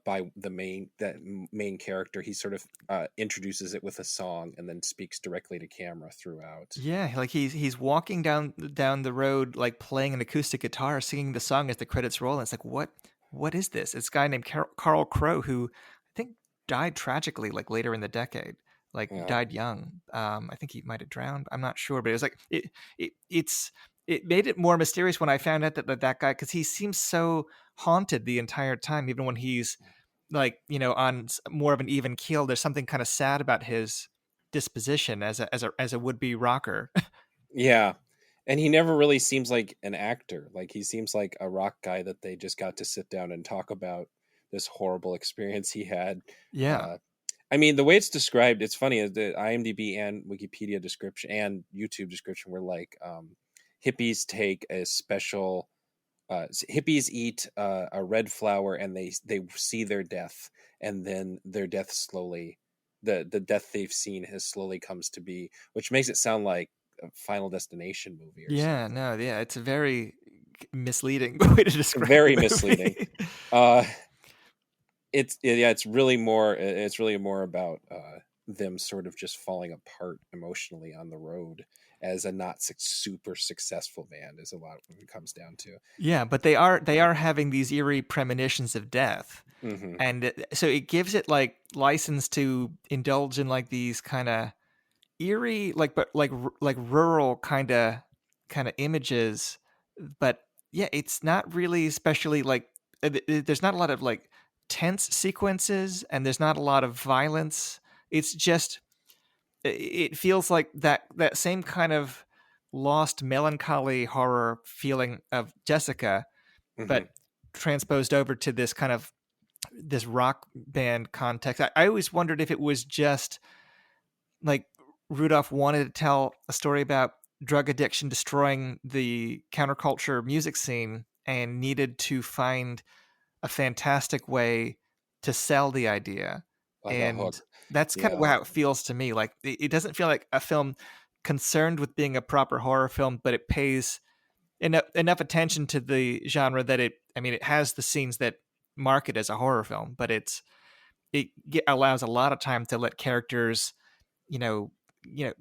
by the main character. He sort of introduces it with a song and then speaks directly to camera throughout. Yeah, like he's walking down the road, like playing an acoustic guitar, singing the song as the credits roll. And it's like, what is this? It's a guy named Carl Crow who I think died tragically, like later in the decade, like Yeah, died young. I think he might have drowned. I'm not sure, but it was like it made it more mysterious when I found out that guy because he seems so haunted the entire time, even when he's like on more of an even keel. There's something kind of sad about his disposition as a would-be rocker. yeah. And he never really seems like an actor. Like he seems like a rock guy that they just got to sit down and talk about this horrible experience he had. Yeah. Uh, I mean, the way it's described, it's funny. The IMDb and Wikipedia description and YouTube description were like, hippies take a special. Hippies eat a red flower and they see their death, and then their death slowly, the death they've seen has slowly comes to be, which makes it sound like a Final Destination movie or Yeah, something. no, yeah, it's a very misleading way to describe Very the misleading. movie. Uh, yeah, it's really more about them sort of just falling apart emotionally on the road as a not super successful band is a lot of what it comes down to. Yeah, but they are having these eerie premonitions of death. Hmm And so it gives it like license to indulge in like these kind of eerie but like rural kind of images, but yeah, it's not really especially like there's not a lot of like tense sequences and there's not a lot of violence. It's just it feels like that same kind of lost melancholy horror feeling of Jessica, hmm but transposed over to this kind of this rock band context. I always wondered if it was just like Rudolph wanted to tell a story about drug addiction destroying the counterculture music scene and needed to find a fantastic way to sell the idea. like a hook. And that's kind of Yeah. how it feels to me. Like it doesn't feel like a film concerned with being a proper horror film, but enough attention to the genre that it has the scenes that mark it as a horror film, but allows a lot of time to let characters, you know, you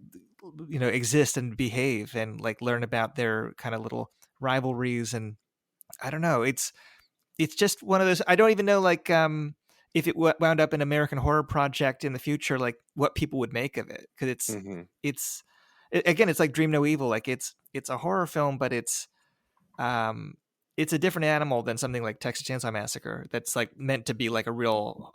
know, exist and behave and like learn about their kind of little rivalries. And I don't know, it's just one of those. I don't even know, like, if it wound up an American Horror Project in the future, like what people would make of it, because Hmm. again, it's like Dream No Evil. Like it's a horror film, but it's a different animal than something like Texas Chainsaw Massacre. That's like meant to be like a real,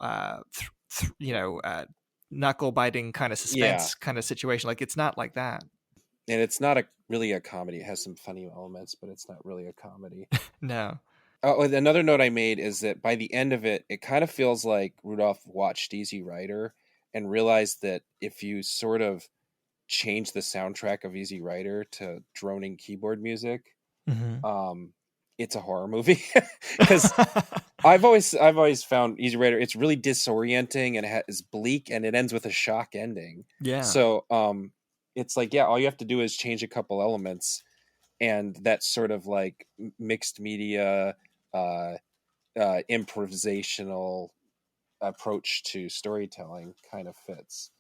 knuckle biting kind of Yeah, suspense kind of situation. Like it's not like that. and it's not really a comedy. It has some funny elements, but it's not really a comedy. No. Oh, and another note I made is that by the end of it, it kind of feels like Rudolph watched Easy Rider and realized that if you sort of change the soundtrack of Easy Rider to droning keyboard music, Mm-hmm. um, it's a horror movie. Because I've always found Easy Rider, it's really disorienting and it's bleak, and it ends with a shock ending. Yeah. So it's like, yeah, all you have to do is change a couple elements, and that sort of like mixed media, uh, improvisational approach to storytelling kind of fits.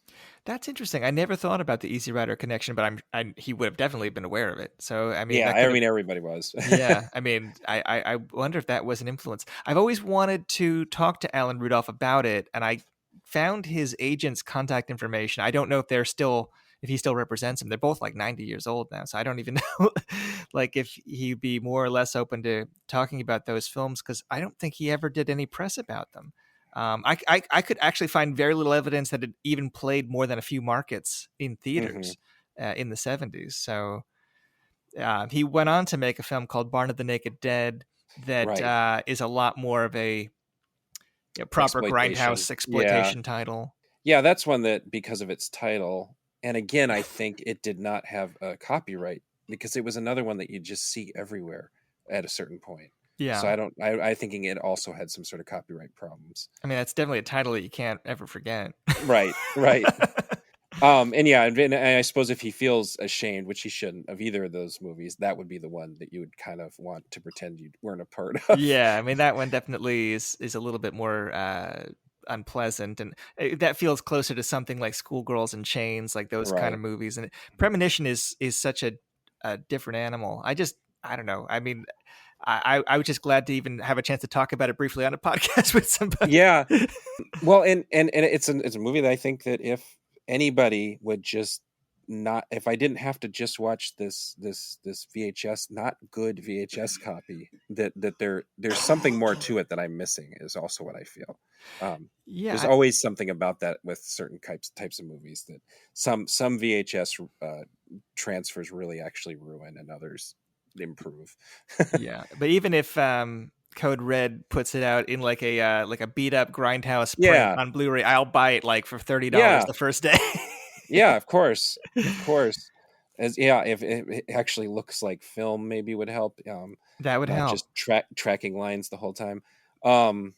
That's interesting. I never thought about the Easy Rider connection, but he would have definitely been aware of it. So I mean, Yeah, that I could have. mean everybody was. Yeah, I mean, I wonder if that was an influence. I've always wanted to talk to Alan Rudolph about it, and I found his agent's contact information. I don't know if he still represents him. They're both like 90 years old now, so I don't even know like if he'd be more or less open to talking about those films, because I don't think he ever did any press about them. I could actually find very little evidence that it even played more than a few markets in Hmm. theaters in the 70s. So he went on to make a film called Barn of the Naked Dead that Right. is a lot more of a proper Exploitation. grindhouse Yeah. exploitation title. Yeah, that's one that, because of its title, and again, I think it did not have a copyright, because it was another one that you just see everywhere at a certain point. So Yeah. I don't. I thinking it also had some sort of copyright problems. I mean, that's definitely a title that you can't ever forget. Right. Right. And yeah, and I suppose if he feels ashamed, which he shouldn't, of either of those movies, that would be the one that you would kind of want to pretend you weren't a part of. Yeah, I mean that one definitely is a little bit more unpleasant, and that feels closer to something like Schoolgirls and Chains, like those kind of Right. movies. And Premonition is such a different animal. I don't know. I mean, I was just glad to even have a chance to talk about it briefly on a podcast with somebody. Yeah. Well, and it's a movie that I think that if anybody would just not, if I didn't have to just watch this VHS, not good VHS copy, that there's something more to it that I'm missing, is also what I feel. There's Yeah, always something about that with certain types of movies, that some VHS transfers really actually ruin, and others improve. yeah. But even if Code Red puts it out in like a beat up grindhouse print Yeah, on Blu-ray, I'll buy it like for $30 yeah, the first day. yeah. Of course, of course. As yeah, if it actually looks like film, maybe would help. That would Not help. just tracking lines the whole time. Um,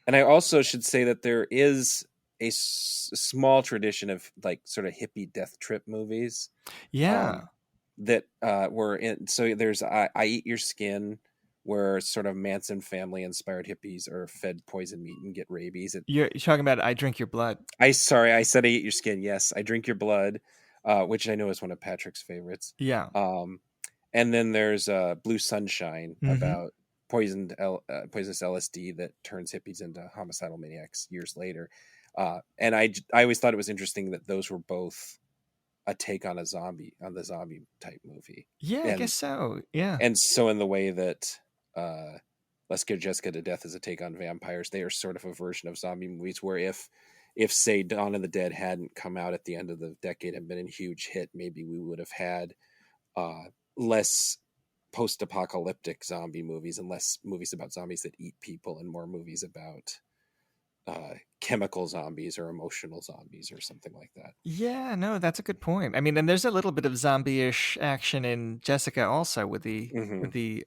and I also should say that there is a small tradition of like sort of hippie death trip movies, Yeah. um, that were in. So there's I Eat Your Skin, where sort of Manson family inspired hippies are fed poison meat and get rabies. You're talking about I Drink Your Blood. I said I Eat Your Skin. Yes, I Drink Your Blood, which I know is one of Patrick's favorites. Yeah. Um, and then there's Blue Sunshine, Hmm. about poisonous LSD that turns hippies into homicidal maniacs years later. And I always thought it was interesting that those were both a take on the zombie type movie. Yeah, I And guess so. Yeah. so in the way that Let's Get Jessica to Death is a take on vampires, they are sort of a version of zombie movies, where if say Dawn of the Dead hadn't come out at the end of the decade and been a huge hit, maybe we would have had less post-apocalyptic zombie movies, and less movies about zombies that eat people, and more movies about chemical zombies or emotional zombies or something like that. Yeah, no, that's a good point. I mean, and there's a little bit of zombie-ish action in Jessica also with Hmm. the,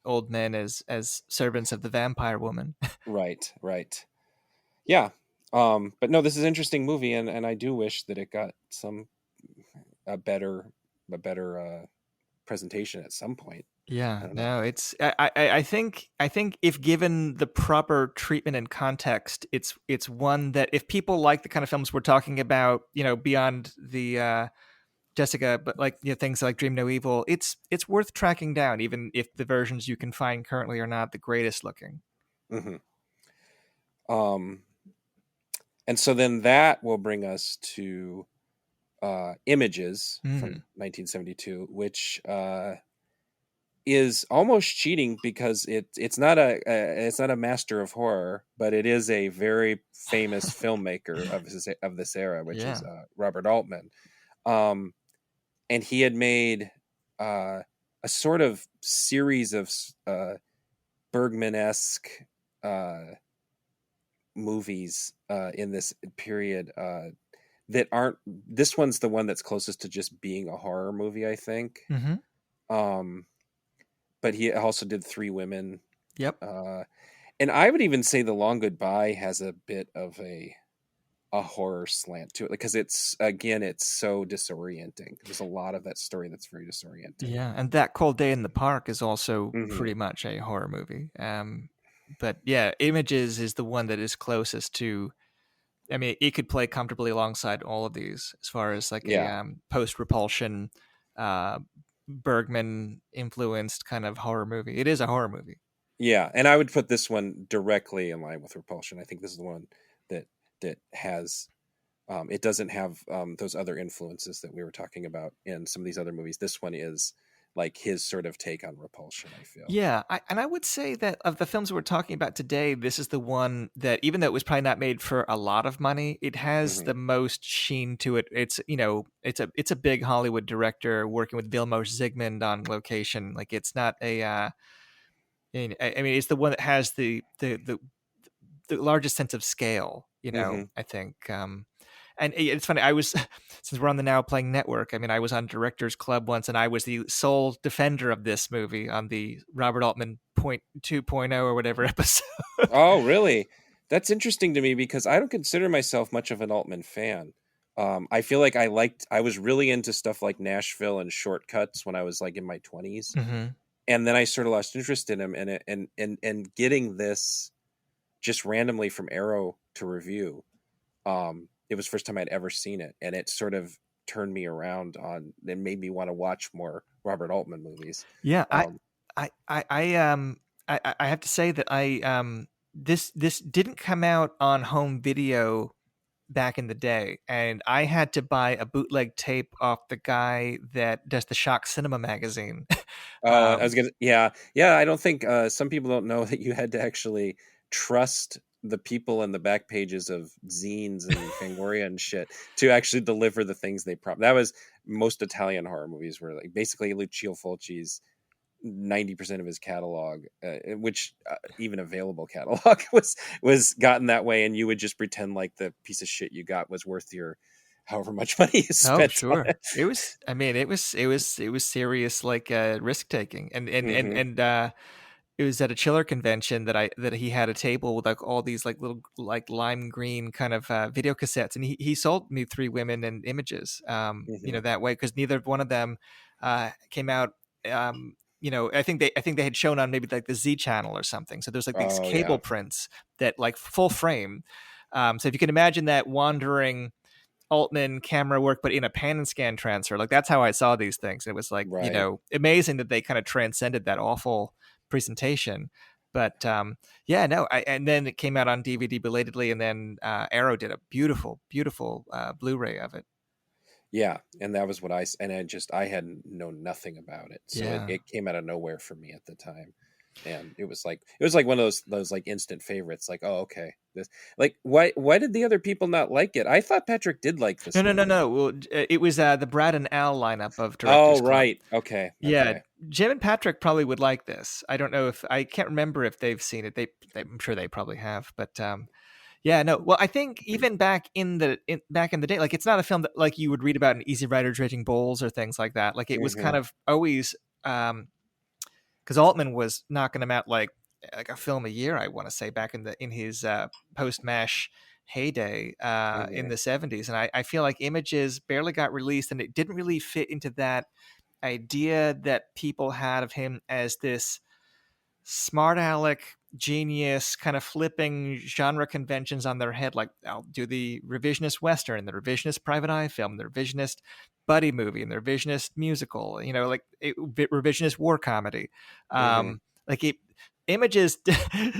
old men as servants of the vampire woman. Right, right. Yeah. But no, this is an interesting movie, and I do wish that it got some a better presentation at some point. Yeah, I don't know. no, it's I think if given the proper treatment and context, it's one that if people like the kind of films we're talking about, beyond the Jessica, but like things like Dream No Evil, it's worth tracking down, even if the versions you can find currently are not the greatest looking. Mm-hmm. And so then that will bring us to Images from 1972, which is almost cheating because it's not a master of horror, but it is a very famous filmmaker of this era, which is Robert Altman. And he had made a sort of series of Bergman-esque movies in this period that aren't. This one's the one that's closest to just being a horror movie, I think. But he also did Three Women. Yep. And I would even say The Long Goodbye has a bit of a horror slant to it, because it's so disorienting. There's a lot of that story that's very disorienting. Yeah, and That Cold Day in the Park is also pretty much a horror movie. But yeah, Images is the one that is closest to. I mean, it could play comfortably alongside all of these as far as like a post-Repulsion, Bergman influenced kind of horror movie. It is a horror movie. Yeah, and I would put this one directly in line with Repulsion. I think this is the one that has it doesn't have those other influences that we were talking about in some of these other movies. This one is like his sort of take on Repulsion, I feel. Yeah, and I would say that of the films we're talking about today, this is the one that, even though it was probably not made for a lot of money, it has the most sheen to it. It's it's a big Hollywood director working with Vilmos Zsigmond on location. Like, it's not a I mean, it's the one that has the largest sense of scale. I think. And it's funny, I was, since we're on the Now Playing Network, I mean, I was on Directors Club once, and I was the sole defender of this movie on the Robert Altman 2.0 or whatever episode. Oh, really? That's interesting to me, because I don't consider myself much of an Altman fan. I feel like I was really into stuff like Nashville and Shortcuts when I was like in my 20s. And then I sort of lost interest in him, and getting this just randomly from Arrow to review. It was the first time I'd ever seen it, and it sort of turned me around on and made me want to watch more Robert Altman movies. Yeah, I have to say that this didn't come out on home video back in the day, and I had to buy a bootleg tape off the guy that does the Shock Cinema magazine. I was gonna, yeah. I don't think some people don't know that you had to actually trust the people in the back pages of zines and Fangoria and shit to actually deliver the things they promised. That was most Italian horror movies, were like basically Lucio Fulci's 90% of his catalog, which even available catalog was gotten that way, and you would just pretend like the piece of shit you got was worth your however much money you spent. Oh, sure. It was. I mean, it was serious, like risk taking, and it was at a Chiller convention that he had a table with like all these like little like lime green kind of video cassettes, and he sold me Three Women and Images, that way, because neither one of them came out. I think they had shown on maybe like the Z channel or something. So there's like these cable prints that like full frame. So if you can imagine that wandering Altman camera work, but in a pan and scan transfer, like that's how I saw these things. It was like, amazing that they kind of transcended that awful presentation. But and then it came out on DVD belatedly, and then Arrow did a beautiful Blu-ray of it. Yeah, and that was what I had known nothing about it, so it came out of nowhere for me at the time, and it was like one of those like instant favorites. Like, oh, okay, this, like, why did the other people not like it? I thought Patrick did like this. No. Well, it was the Brad and Al lineup of Directors Club. Right, okay, yeah. Jim and Patrick probably would like this. I don't know if I can't remember if they've seen it. I'm sure they probably have, but. Yeah, no. Well, I think even back in the day, like, it's not a film that like you would read about in Easy Rider Dredging Bowls or things like that. Like, it was kind of always because Altman was knocking them out like a film a year, I want to say, back in his post MASH heyday in the 70s, and I feel like Images barely got released, and it didn't really fit into that idea that people had of him as this smart aleck genius, kind of flipping genre conventions on their head. Like, I'll do the revisionist Western, the revisionist private eye film, the revisionist buddy movie, and the revisionist musical, like revisionist war comedy. Mm-hmm. Like it, Images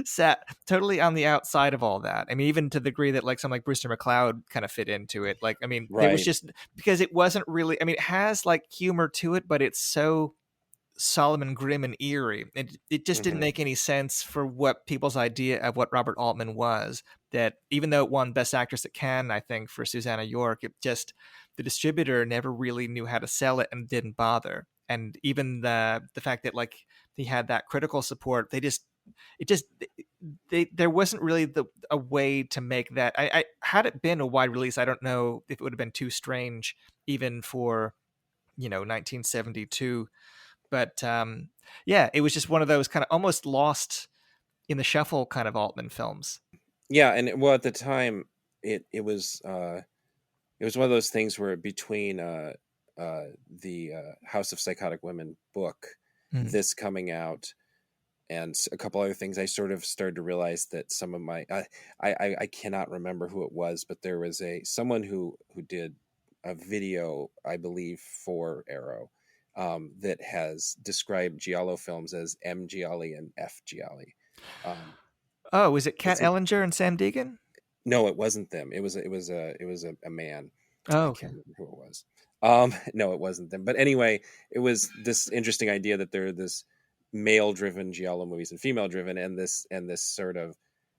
sat totally on the outside of all that. I mean, even to the degree that like something like Brewster McCloud kind of fit into it. Like, I mean, there was Right. just, because it wasn't really, I mean, it has like humor to it, but it's so solemn and grim and eerie. It just didn't Mm-hmm. make any sense for what people's idea of what Robert Altman was. That even though it won Best Actress at Cannes, I think, for Susanna York, it just, the distributor never really knew how to sell it and didn't bother. And even the fact that like he had that critical support, there wasn't really a way to make that. I had it been a wide release, I don't know if it would have been too strange even for 1972. But yeah, it was just one of those kind of almost lost in the shuffle kind of Altman films. Yeah, and well, at the time, it was one of those things where between the House of Psychotic Women book, Mm. this coming out, and a couple other things, I sort of started to realize that some of my I cannot remember who it was, but there was someone who did a video, I believe, for Arrow, that has described giallo films as M gialli and F gialli. Oh, was it Kat It's a, Ellinger and Sam Deegan? no, it wasn't them. It was a man. Oh, I okay. can't remember who it was. No, it wasn't them. But anyway, it was this interesting idea that there are this male-driven giallo movies and female-driven, and this sort of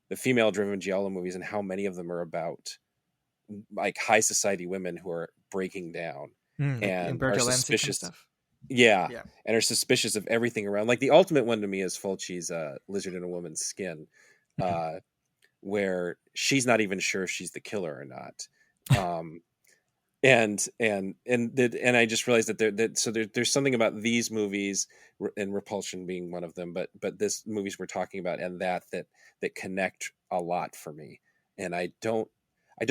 the female-driven giallo movies, and how many of them are about like high society women who are breaking down Like and are Umberto Lenzi kind of suspicious. stuff. Yeah, Yeah. and are suspicious of everything around. Like the ultimate one to me is Fulci's Lizard in a Woman's Skin, Mhm. uh, where she's not even sure if she's the killer or not. Um, and I just realized that there's something about these movies, and Repulsion being one of them, but this movies we're talking about, and that connect a lot for me. And I don't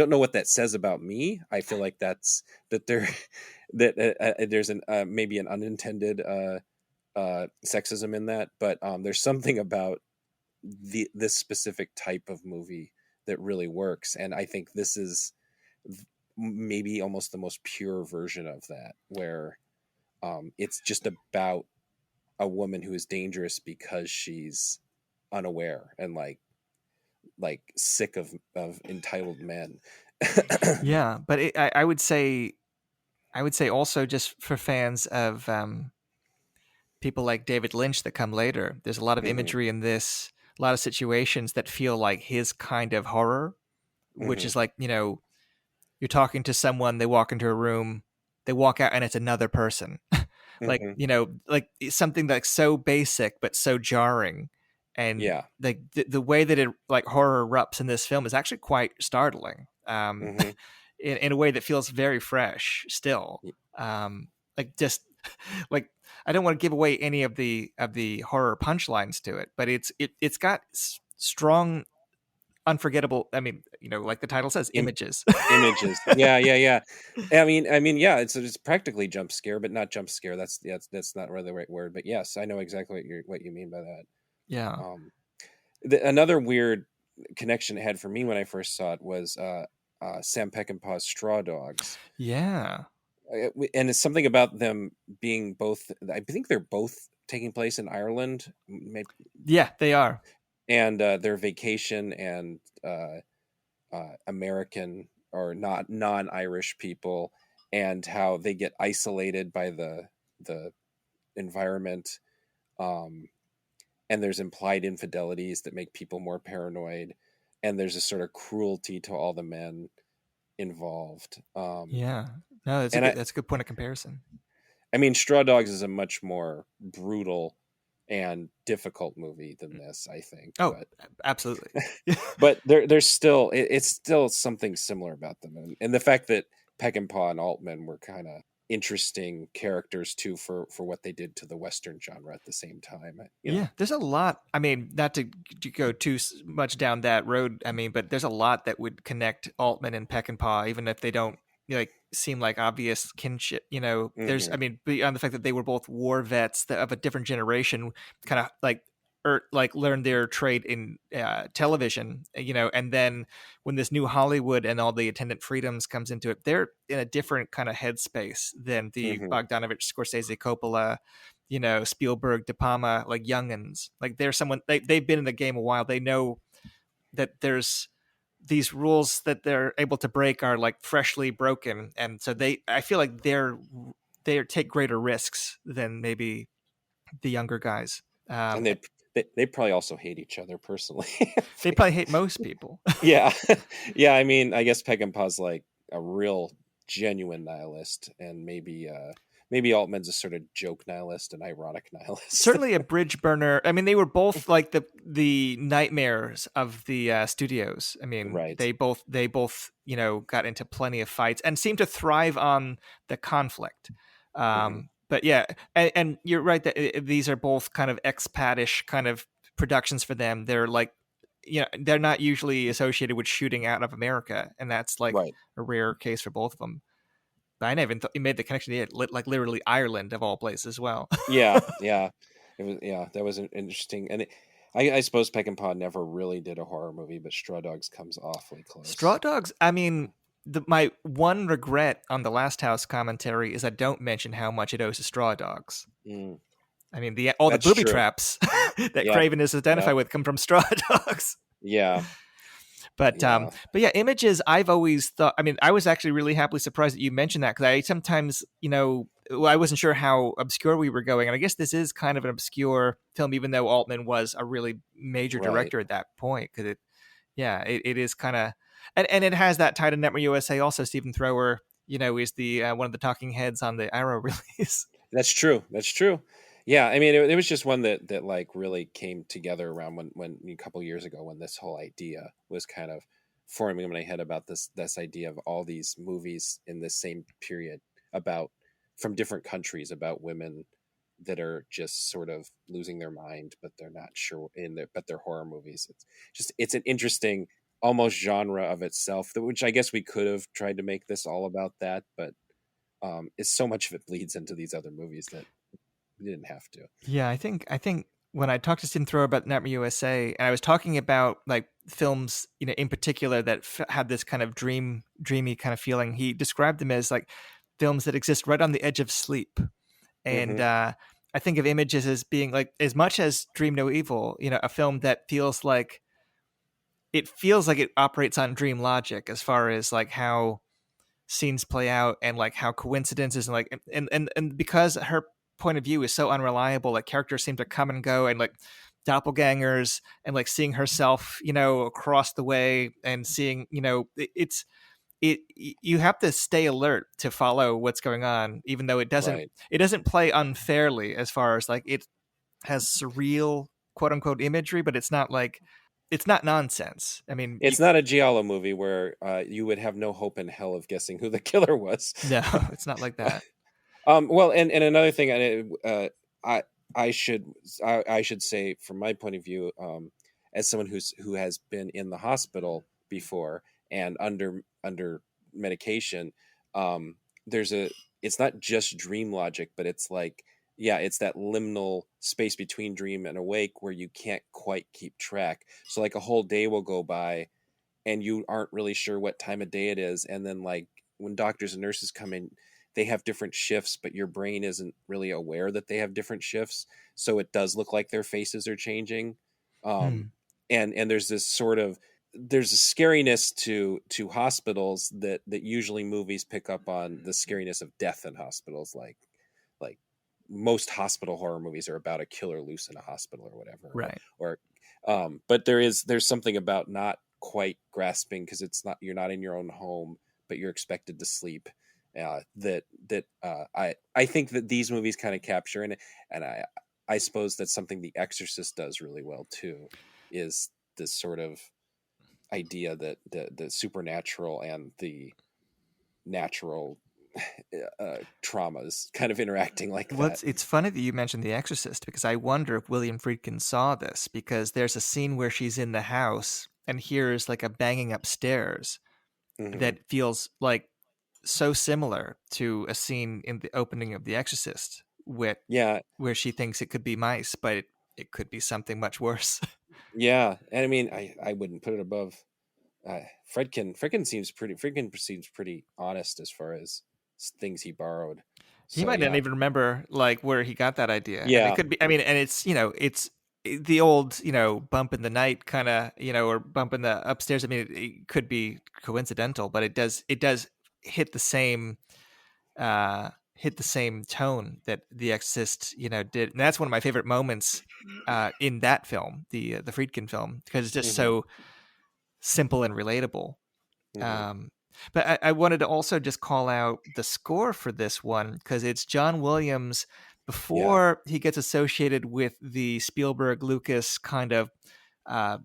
know what that says about me. I feel like that there that there's an maybe an unintended sexism in that, but there's something about this specific type of movie that really works, and I think this is maybe almost the most pure version of that, where it's just about a woman who is dangerous because she's unaware and like sick of entitled men. Yeah, but I would say also just for fans of people like David Lynch that come later, there's a lot of Hmm. imagery in this, a lot of situations that feel like his kind of horror, which Hmm. is like, you're talking to someone, they walk into a room, they walk out and it's another person. Like, Hmm. like something that's so basic but so jarring. And Yeah. like the way that it like horror erupts in this film is actually quite startling. Hmm. In a way that feels very fresh still. Like just like, I don't want to give away any of the horror punchlines to it, but it's got strong, unforgettable. I mean, like the title says, Im- images. Images. Yeah, yeah, yeah. I mean, yeah. It's practically jump scare, but not jump scare. That's not really the right word. But yes, I know exactly what you mean by that. Yeah. Um, Another weird connection it had for me when I first saw it was Sam Peckinpah's Straw Dogs, Yeah. and it's something about them being both. I think they're both taking place in Ireland, Yeah, they are. and their vacation and American or not non-Irish people, and how they get isolated by the environment. Um, and there's implied infidelities that make people more paranoid, and there's a sort of cruelty to all the men involved. Yeah. No, And that's a good point of comparison. I mean, Straw Dogs is a much more brutal and difficult movie than this, I think. Oh, But absolutely. there's still it's still something similar about them, and the fact that Peckinpah and Altman were kind of interesting characters too for what they did to the Western genre at the same time. Yeah, there's a lot. I mean, not to go too much down that road. I mean, but there's a lot that would connect Altman and Peckinpah, even if they don't. like seem like obvious kinship. There's, I Hmm. mean, beyond the fact that they were both war vets of a different generation, kind of like learned their trade in television, and then when this new Hollywood and all the attendant freedoms comes into it, they're in a different kind of headspace than the Hmm. Bogdanovich, Scorsese, Coppola, Spielberg, De Palma, like youngins. Like they're someone they've been in the game a while. They know that there's these rules that they're able to break are like freshly broken, and so I feel like they take greater risks than maybe the younger guys. And they probably also hate each other personally. They probably hate most people. Yeah. Yeah, I mean, I guess Peckinpah's like a real genuine nihilist, and maybe Altman's a sort of joke nihilist and ironic nihilist. Certainly a bridge burner. I mean, they were both like the nightmares of the studios. I mean, Right. they both got into plenty of fights and seemed to thrive on the conflict. Hmm. But yeah, and you're right that these are both kind of expat-ish kind of productions for them. They're like, they're not usually associated with shooting out of America, and that's like Right. a rare case for both of them. I never even made the connection. They had like literally Ireland of all places as well. Yeah, yeah. It was, yeah, that was an interesting, and I suppose Peckinpah never really did a horror movie, but Straw Dogs comes awfully Straw close. Dogs. I mean, my one regret on the Last House commentary is I don't mention how much it owes to Straw Dogs. Mm, I mean, all the that's booby true. traps that Yep. Craven is Yep. identified with come from Straw Dogs. Yeah. But Yeah. but yeah, Images. I've always thought. I mean, I was actually really happily surprised that you mentioned that, because I sometimes, I wasn't sure how obscure we were going, and I guess this is kind of an obscure film, even though Altman was a really major Right. director at that point. Because it is kind of, and it has that tied to Network USA. Also, Stephen Thrower, is the one of the talking heads on the Arrow release. That's true. That's true. Yeah, I mean, it was just one that like really came together around when a couple years ago, when this whole idea was kind of forming in my head about this idea of all these movies in the same period, about from different countries, about women that are just sort of losing their mind, but they're not sure but they're horror movies. It's an interesting almost genre of itself, which I guess we could have tried to make this all about that, but it's so much of it bleeds into these other movies that we didn't have to. Yeah, I think when I talked to Stephen Thrower about Network USA, and I was talking about like films, in particular that had this kind of dreamy kind of feeling, he described them as like films that exist right on the edge of sleep. And Hmm. I think of Images as being like, as much as Dream No Evil, a film that feels like it operates on dream logic, as far as like how scenes play out, and like how coincidences, and like and because her point of view is so unreliable, like characters seem to come and go, and like doppelgangers, and like seeing herself, across the way, and seeing, you have to stay alert to follow what's going on, even though Right. it doesn't play unfairly, as far as like it has surreal quote unquote imagery, but it's not nonsense. I mean, It's not a Giallo movie where you would have no hope in hell of guessing who the killer was. no, it's not like that. Well, and another thing, I I should I should say from my point of view, as someone who has been in the hospital before and under medication, there's a it's not just dream logic, but it's like, yeah, it's that liminal space between dream and awake where you can't quite keep track. So like a whole day will go by and you aren't really sure what time of day it is, and then like when doctors and nurses come in, they have different shifts, but your brain isn't really aware that they have different shifts, so it does look like their faces are changing. um Hmm. and there's this sort of, there's a scariness to hospitals that usually movies pick up on the scariness of death in hospitals, like most hospital horror movies are about a killer loose in a hospital or whatever, Right. or but there's something about not quite grasping, because it's not, you're not in your own home, but you're expected to sleep, I think that these movies kind of capture, and I suppose that's something The Exorcist does really well too, is this sort of idea that the supernatural and the natural traumas kind of interacting like Well, that. it's funny that you mentioned The Exorcist, because I wonder if William Friedkin saw this, because there's a scene where she's in the house and hears like a banging upstairs Hmm. that feels like so similar to a scene in the opening of The Exorcist, Yeah, where she thinks it could be mice, but it could be something much worse. yeah, and I mean, I wouldn't put it above. Fredkin seems pretty honest as far as things he borrowed. He So might not yeah, even remember like where he got that idea, and it yeah, could be. I mean, and it's it's the old bump in the night kind of or bump in the upstairs. I mean, it could be coincidental, but it does hit the same tone that The Exorcist did, and that's one of my favorite moments in that film, the Friedkin film, because it's just hmm so simple and relatable. hmm Um, but I wanted to also just call out the score for this one because it's John Williams yeah, before he gets associated with the Spielberg Lucas kind of uh,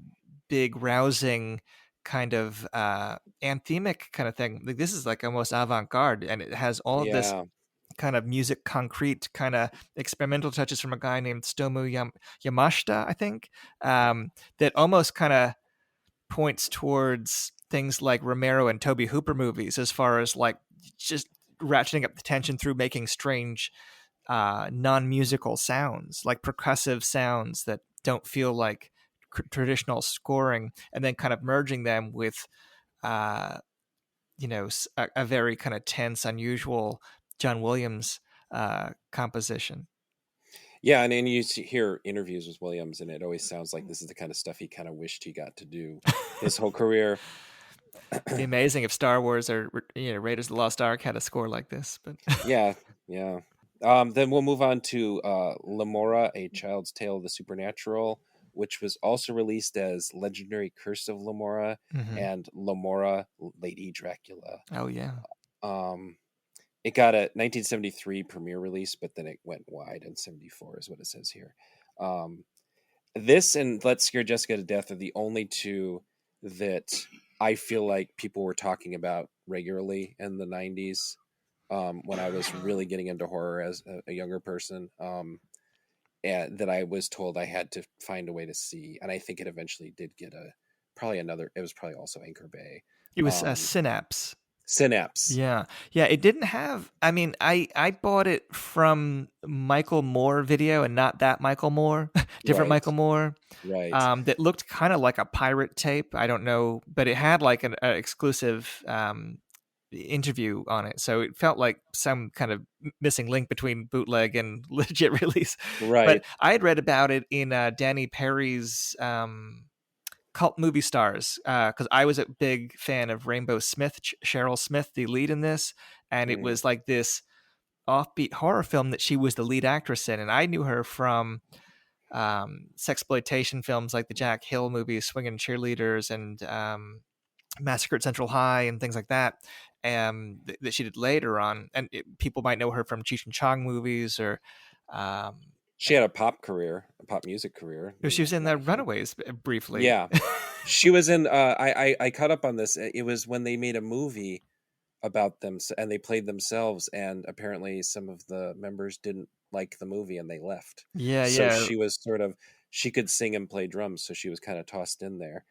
big rousing kind of anthemic kind of thing. Like this is like almost avant-garde, and it has all of this yeah, kind of music concrete kind of experimental touches from a guy named Yamashita, I think, that almost kind of points towards things like Romero and Tobe Hooper movies as far as like just ratcheting up the tension through making strange non-musical sounds, like percussive sounds that don't feel like traditional scoring, and then kind of merging them with uh, a very kind of tense, unusual John Williams composition. yeah. And then hear interviews with Williams, and it always sounds like this is the kind of stuff he kind of wished he got to do his whole career. Be amazing if Star Wars or Raiders of the Lost Ark had a score like this, but Yeah, yeah. Then we'll move on to Lemora, A Child's Tale of the Supernatural, which was also released as Legendary Curse of Lemora Mhm. and Lemora, Lady Dracula. Oh yeah. Um, it got a 1973 premiere release, but then it went wide in 74, is what it says here. Um, this and Let's Scare Jessica to Death are the only two that I feel like people were talking about regularly in the 90s, when I was really getting into horror as a younger person, and that I was told I had to find a way to see. And I think it eventually did get it was probably also Anchor Bay. It was Um, Synapse. Synapse. Yeah. Yeah, it didn't have, I mean, I bought it from Michael Moore Video and not that Michael Moore, different Right. Michael Moore, Right. that looked kind of like a pirate tape. I don't know, but it had like an exclusive interview on it. So it felt like some kind of missing link between bootleg and legit release. But Right. I had read about it in Danny Perry's cult movie stars, because I was a big fan of Rainbow Smith, Cheryl Smith, the lead in this, and it Mhm. was like this offbeat horror film that she was the lead actress in, and I knew her from sexploitation films like the Jack Hill movies, Swingin' Cheerleaders, and Massacre at Central High, and things like that. That she did later on, and people might know her from Cheech and Chong movies, or um, She had a pop music career. she was in the Not Runaways briefly. Yeah, she was in. I caught up on this. It was when they made a movie about them, and they played themselves, and apparently some of the members didn't like the movie and they left. Yeah, So yeah. she could sing and play drums, so she was kind of tossed in there.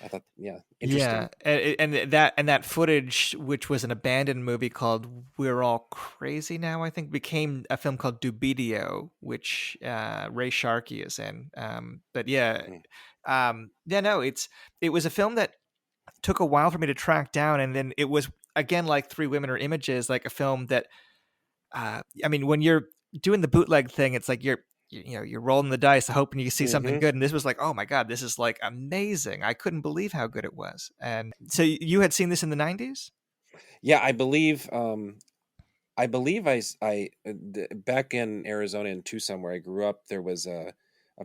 I thought, yeah, Yeah, interesting. and that footage, which was an abandoned movie called "We're All Crazy Now," I think, became a film called Dubidio, which Ray Sharkey is in. But yeah, Mm. yeah, no, it was a film that took a while for me to track down, and then it was again like Three Women Are Images, like a film that I mean, when you're doing the bootleg thing, it's like you're rolling the dice, hoping you see something Hmm. good. And this was like, oh my god, this is like amazing. I couldn't believe how good it was. And so you had seen this in the '90s? Yeah, I believe. I believe back in Arizona in Tucson where I grew up, there was a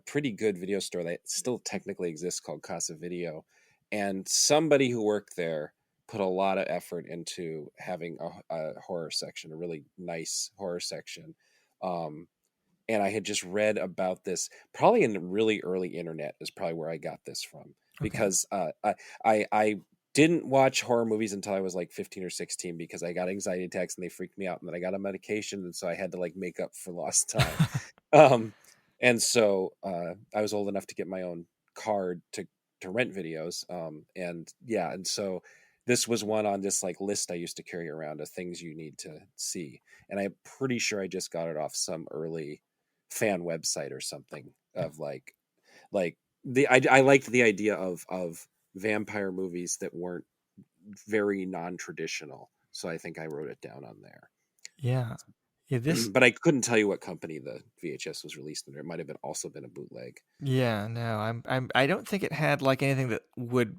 pretty good video store that still technically exists called Casa Video, and somebody who worked there put a lot of effort into having a horror section, a really nice horror section. Um, and I had just read about this probably in the really early internet is probably where I got this from, Okay. because I didn't watch horror movies until I was like 15 or 16 because I got anxiety attacks and they freaked me out, and then I got a medication, and so I had to like make up for lost time. um and so I was old enough to get my own card to rent videos, and yeah, and so this was one on this like list I used to carry around of things you need to see, and I'm pretty sure I just got it off some early fan website or something of like I liked the idea of vampire movies that weren't very non-traditional, so I think I wrote it down on there. Yeah. Yeah, this But I couldn't tell you what company the VHS was released under. It might have been also been a bootleg. Yeah, no, I don't think it had like anything that would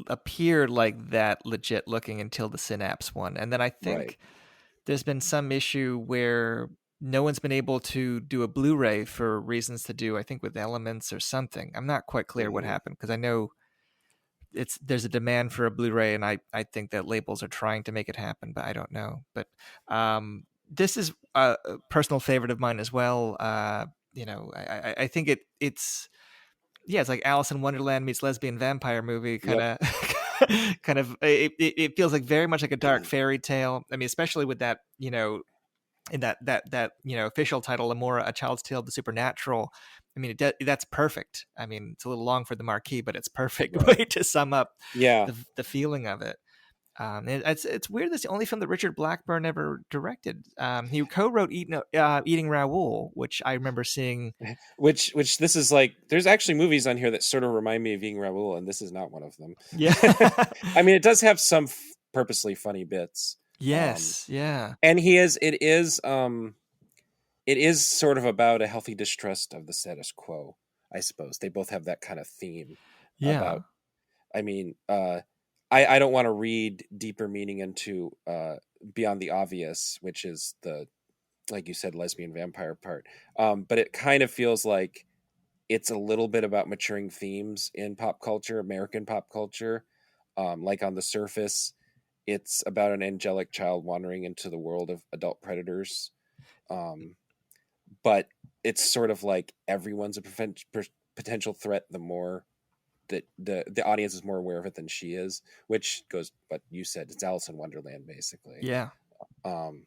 appear like that legit looking until the Synapse one. And then I Right. think there's been some issue where no one's been able to do a Blu-ray for reasons to do, I think, with elements or something. I'm not quite clear what Hmm. happened because I know there's a demand for a Blu-ray, and I think that labels are trying to make it happen, but I don't know. But this is a personal favorite of mine as well. I think it's yeah, it's like Alice in Wonderland meets lesbian vampire movie, kind Yep. of. Kind of, it feels like very much like a dark fairy tale. I mean, especially with that, in that official title, Lemora, A Child's Tale of the Supernatural. I mean, that's perfect. I mean, it's a little long for the marquee, but it's perfect Right. way to sum up Yeah. the feeling of it. It's weird. That's the only film that Richard Blackburn ever directed. He co-wrote Eating Raoul, which I remember seeing. Which this is like, there's actually movies on here that sort of remind me of Eating Raoul, and this is not one of them. Yeah. I mean, it does have some purposely funny bits. Yes. Yeah. And it is sort of about a healthy distrust of the status quo, I suppose. They both have that kind of theme Yeah. about, I mean, I don't want to read deeper meaning into Beyond the Obvious, which is the, like you said, lesbian vampire part. But it kind of feels like it's a little bit about maturing themes in pop culture, American pop culture. Like on the surface, it's about an angelic child wandering into the world of adult predators. Um, but it's sort of like everyone's a potential threat. The more that the audience is more aware of it than she is, which goes what you said. It's Alice in Wonderland, basically. Yeah. Um,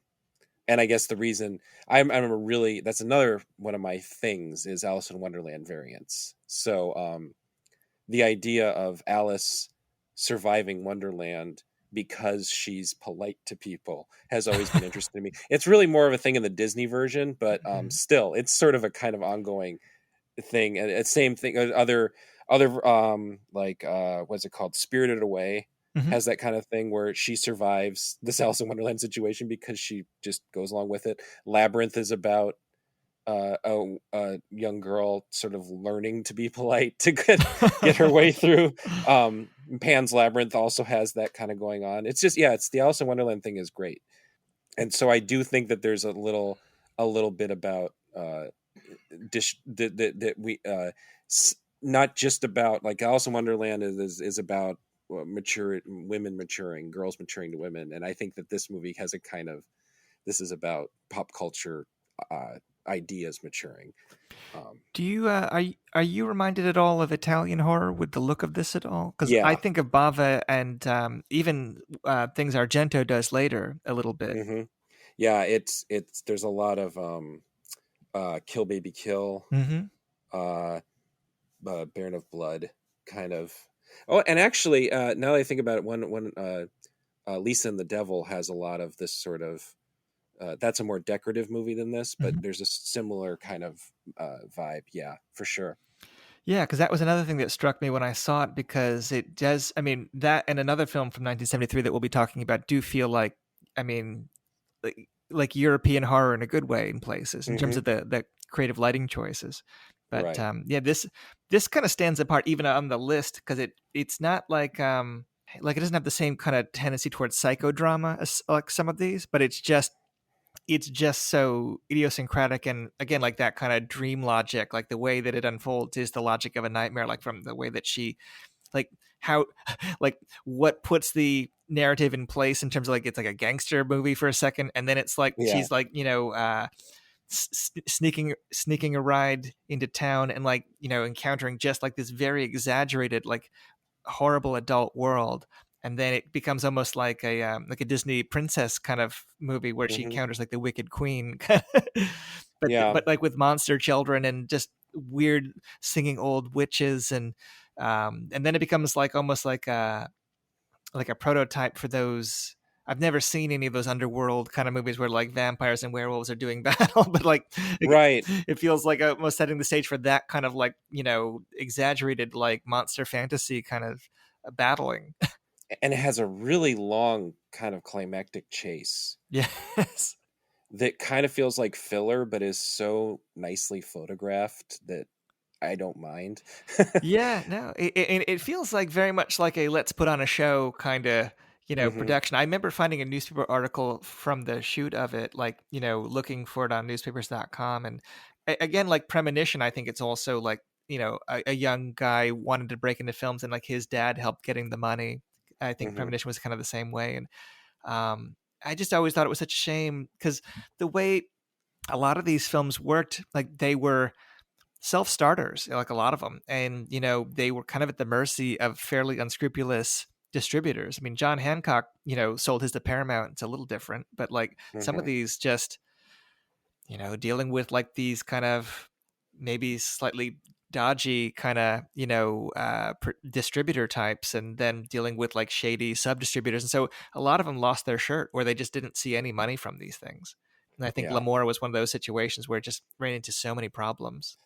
and I guess the reason I'm really, that's another one of my things is Alice in Wonderland variants. So the idea of Alice surviving Wonderland because she's polite to people has always been interesting to me. It's really more of a thing in the Disney version, but still, it's sort of a kind of ongoing thing. And it's same thing. Other like what's it called? Spirited Away Mm-hmm. has that kind of thing where she survives this Alice in Wonderland situation because she just goes along with it. Labyrinth is about a young girl sort of learning to be polite to get her way through. Pan's Labyrinth also has that kind of going on. It's just, yeah, it's the Alice in Wonderland thing is great. And so I do think that there's a little bit about that we not just about, like, Alice in Wonderland is about mature women maturing, girls maturing to women, and I think that this movie has a kind of, this is about pop culture ideas maturing. Do you are you reminded at all of Italian horror with the look of this at all? Because I Yeah. think of Bava and even things Argento does later a little bit. Hmm. Yeah, it's there's a lot of Kill Baby Kill, Mm-hmm. uh Baron of Blood kind of. Oh, and actually, now that I think about it, one Lisa and the Devil has a lot of this sort of that's a more decorative movie than this, but Mm-hmm. there's a similar kind of vibe. Yeah, for sure. Yeah, because that was another thing that struck me when I saw it, because it does. I mean, that and another film from 1973 that we'll be talking about do feel like, I mean, like European horror in a good way in places in terms Hmm. of the creative lighting choices. But Right. yeah, this kind of stands apart even on the list because it's not like it doesn't have the same kind of tendency towards psychodrama as like some of these, but it's just so idiosyncratic, and again, like that kind of dream logic, like the way that it unfolds is the logic of a nightmare, like from the way that she, like how, like what puts the narrative in place in terms of like it's like a gangster movie for a second, and then it's like Yeah. she's like sneaking a ride into town and like encountering just like this very exaggerated like horrible adult world, and then it becomes almost like a Disney princess kind of movie where she Hmm. encounters like the wicked queen, but Yeah. like with monster children and just weird singing old witches, and then it becomes like almost like like a prototype for those. I've never seen any of those underworld kind of movies where like vampires and werewolves are doing battle, but like Right. it feels like almost setting the stage for that kind of like, exaggerated like monster fantasy kind of battling. And it has a really long kind of climactic chase Yes. that kind of feels like filler, but is so nicely photographed that I don't mind. Yeah, no, it feels like very much like a let's put on a show kind of, Hmm. production. I remember finding a newspaper article from the shoot of it, like, looking for it on newspapers.com. And again, like Premonition, I think it's also like, a young guy wanted to break into films and like his dad helped getting the money. I think Hmm. Premonition was kind of the same way. And I just always thought it was such a shame because the way a lot of these films worked, like they were self-starters, like a lot of them, and they were kind of at the mercy of fairly unscrupulous distributors. I mean, John Hancock, sold his to Paramount. It's a little different, but like some of Hmm. these just, dealing with like these kind of maybe slightly dodgy kind of distributor types, and then dealing with like shady sub distributors, and so a lot of them lost their shirt where they just didn't see any money from these things. And I think Yeah. Lemora was one of those situations where it just ran into so many problems.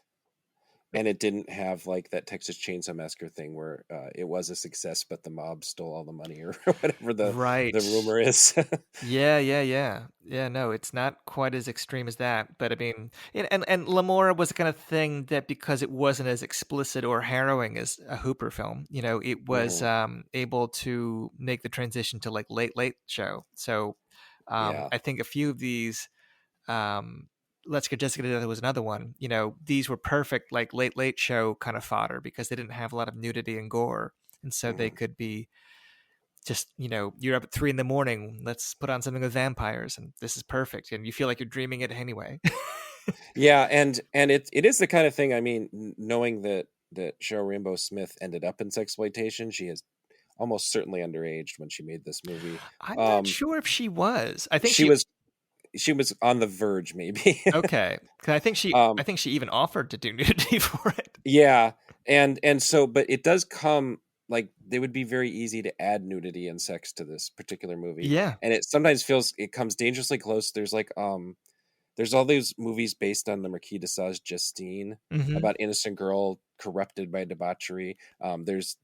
And it didn't have like that Texas Chainsaw Massacre thing where it was a success, but the mob stole all the money or whatever the Right. rumor is. Yeah, yeah, yeah. Yeah, no, it's not quite as extreme as that. But I mean, and Lemora was the kind of thing that because it wasn't as explicit or harrowing as a Hooper film, it was Hmm. able to make the transition to like late show. So Yeah. I think a few of these, um, Let's Get Jessica Together was another one. These were perfect like late show kind of fodder because they didn't have a lot of nudity and gore. And so they Hmm. could be just you're up at 3 a.m. Let's put on something with vampires, and this is perfect, and you feel like you're dreaming it anyway. Yeah, and it is the kind of thing. I mean, knowing that Cheryl Rainbow Smith ended up in sexploitation, she is almost certainly underaged when she made this movie. I'm not Um, sure if she was. I think she she was she was on the verge, maybe. okay. 'Cause I um, think she even offered to do nudity for it. yeah, and so, but it does come like they would be very easy to add nudity and sex to this particular movie, Yeah. and it sometimes feels it comes dangerously close. There's all these movies based on the Marquis de Sade Justine Hmm. about innocent girl corrupted by debauchery. There's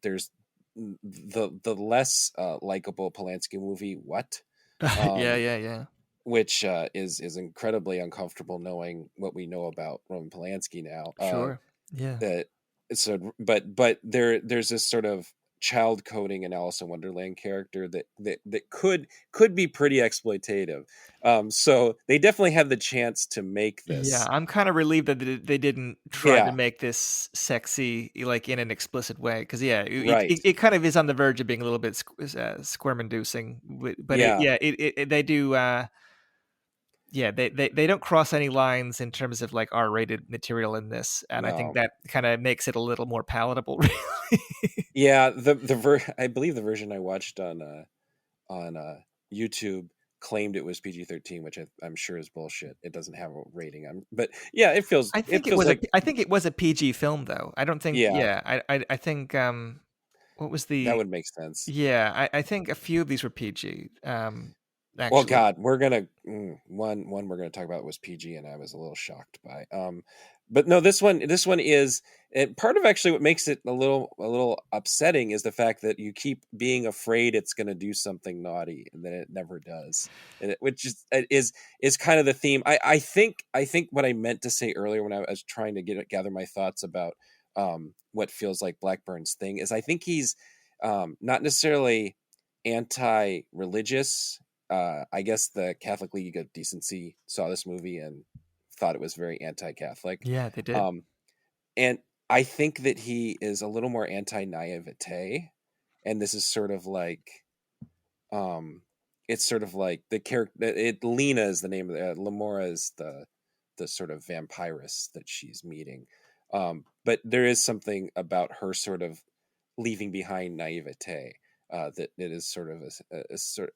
the less likable Polanski movie, What, Yeah, um, yeah, yeah. which is incredibly uncomfortable knowing what we know about Roman Polanski now. Sure. Yeah. That so, but there's this sort of child coding and Alice in Wonderland character that could be pretty exploitative. So they definitely have the chance to make Yeah, this. I'm kind of relieved that they didn't try to Yeah, make this sexy, like in an explicit way, because yeah, right. it kind of is on the verge of being a little bit squirm-inducing, but Yeah, they do. Yeah, they don't cross any lines in terms of like R-rated material in this, and I think no. that kind of makes it a little more palatable. Really. Yeah, I believe the version I watched on YouTube claimed it was PG-13, which I'm sure is bullshit. It doesn't have a rating. But yeah, it feels like I think it was a PG film though. I don't think. yeah, Yeah, I think. What was that the? would make sense. Yeah, I think a few of these were PG. Well, Actually. God, we're gonna one we're gonna talk about was PG, and I was a little shocked by. But no, this one is and part of actually what makes it a little upsetting is the fact that you keep being afraid it's gonna do something naughty, and then it never does, which is kind of the theme. I think what I meant to say earlier when I was trying to gather my thoughts about what feels like Blackburn's thing is I think he's not necessarily anti-religious. I guess the Catholic League of Decency saw this movie and thought it was very anti-Catholic. Yeah, they did. Um, and I think that he is a little more anti-naivete, and this is sort of like, um, it's sort of like the character. Lena is the name of Lemora is the sort of vampiress that she's meeting. But there is something about her sort of leaving behind naivete that it is sort of a sort of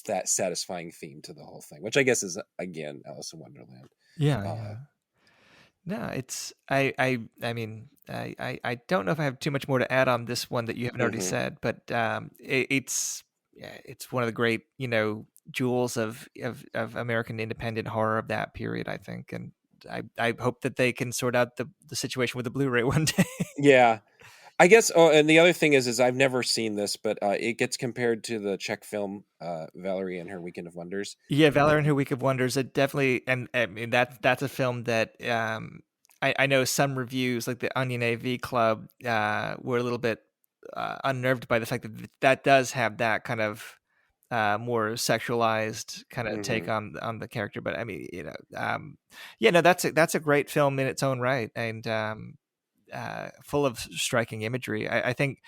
that satisfying theme to the whole thing, which I guess is again Alice in Wonderland. Yeah, Uh, yeah. No, it's I mean I don't know if I have too much more to add on this one that you haven't already mhm. said, but it's it's one of the great, jewels of American independent horror of that period, I think. And I hope that they can sort out the situation with the Blu-ray one day. Yeah. I guess. Oh, and the other thing is I've never seen this, but it gets compared to the Czech film Valerie and Her Weekend of Wonders. Yeah, Valerie and Her Week of Wonders. It definitely, and I mean that's a film that I know some reviews, like the Onion AV Club, were a little bit unnerved by the fact that that does have that kind of more sexualized kind of take on the character. But I mean, that's a great film in its own right, and full of striking imagery. I think,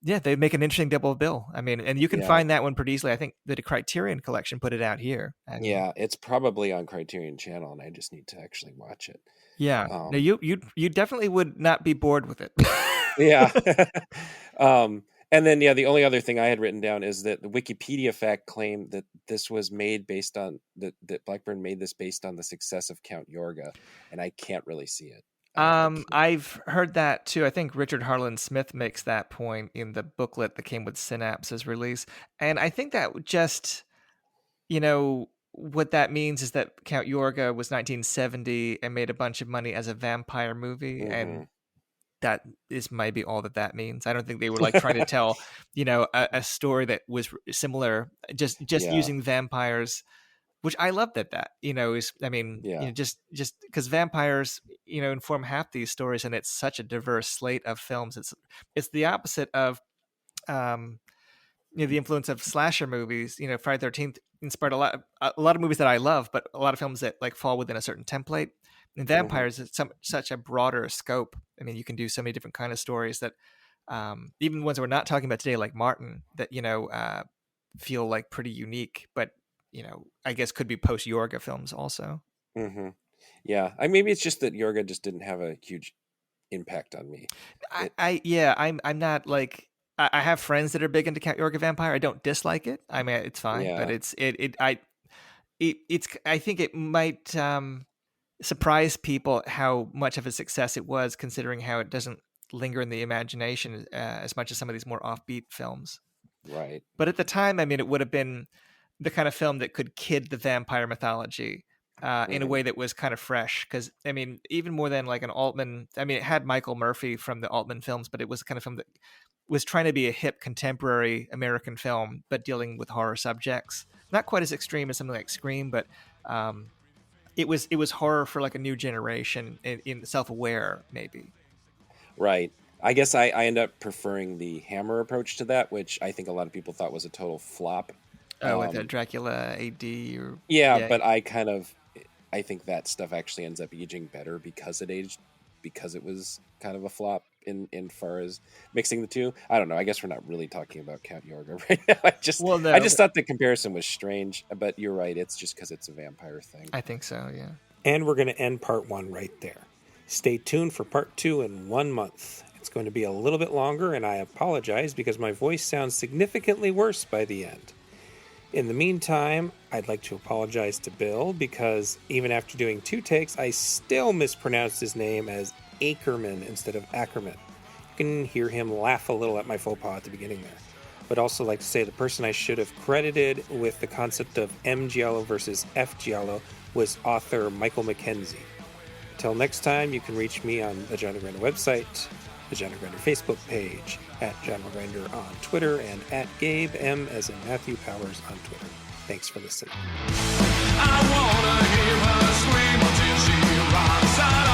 they make an interesting double bill. I mean, and you can find that one pretty easily. I think the Criterion Collection put it out here. Yeah, it's probably on Criterion Channel, and I just need to actually watch it. Yeah, no, you definitely would not be bored with it. Yeah. And then, the only other thing I had written down is that the Wikipedia fact claimed that this was made based on that Blackburn made this based on the success of Count Yorga, and I can't really see it. I've heard that too. I think Richard Harlan Smith makes that point in the booklet that came with Synapse's release. And I think that just, what that means is that Count Yorga was 1970 and made a bunch of money as a vampire movie. And that is maybe all that means. I don't think they were like trying to tell, a story that was similar, just using vampires, which I love that is, I mean, just because vampires, inform half these stories, and it's such a diverse slate of films. It's the opposite of, the influence of slasher movies. Friday the 13th inspired a lot of movies that I love, but a lot of films that like fall within a certain template. And vampires is such a broader scope. I mean, you can do so many different kind of stories that, even ones we're not talking about today, like Martin, that feel like pretty unique, but I guess could be post Yorga films also. Yeah, maybe it's just that Yorga just didn't have a huge impact on me. I'm not like, I have friends that are big into Count Yorga Vampire. I don't dislike it. I mean, it's fine, but I think it might surprise people how much of a success it was, considering how it doesn't linger in the imagination as much as some of these more offbeat films. Right. But at the time, I mean, it would have been the kind of film that could kid the vampire mythology in a way that was kind of fresh. Because, I mean, even more than like an Altman, I mean, it had Michael Murphy from the Altman films, but it was the kind of film that was trying to be a hip contemporary American film, but dealing with horror subjects. Not quite as extreme as something like Scream, but it was horror for like a new generation, in self-aware, maybe. Right. I guess I end up preferring the Hammer approach to that, which I think a lot of people thought was a total flop. Like the Dracula AD or but I think that stuff actually ends up aging better because it was kind of a flop in far as mixing the two. I don't know. I guess we're not really talking about Count Yorga right now. I just thought the comparison was strange, but you're right. It's just because it's a vampire thing. I think so, yeah. And we're going to end part 1 right there. Stay tuned for part 2 in 1 month. It's going to be a little bit longer, and I apologize because my voice sounds significantly worse by the end. In the meantime, I'd like to apologize to Bill because even after doing 2 takes, I still mispronounced his name as Ackerman instead of Ackerman. You can hear him laugh a little at my faux pas at the beginning there. But also like to say the person I should have credited with the concept of M. Giallo versus F. Giallo was author Michael Mackenzie. Until next time, you can reach me on the Genre Grinder website, the Genre Grinder Facebook page, at Genre Grinder on Twitter, and at Gabe M as in Matthew Powers on Twitter. Thanks for listening. I wanna hear her scream until she rises.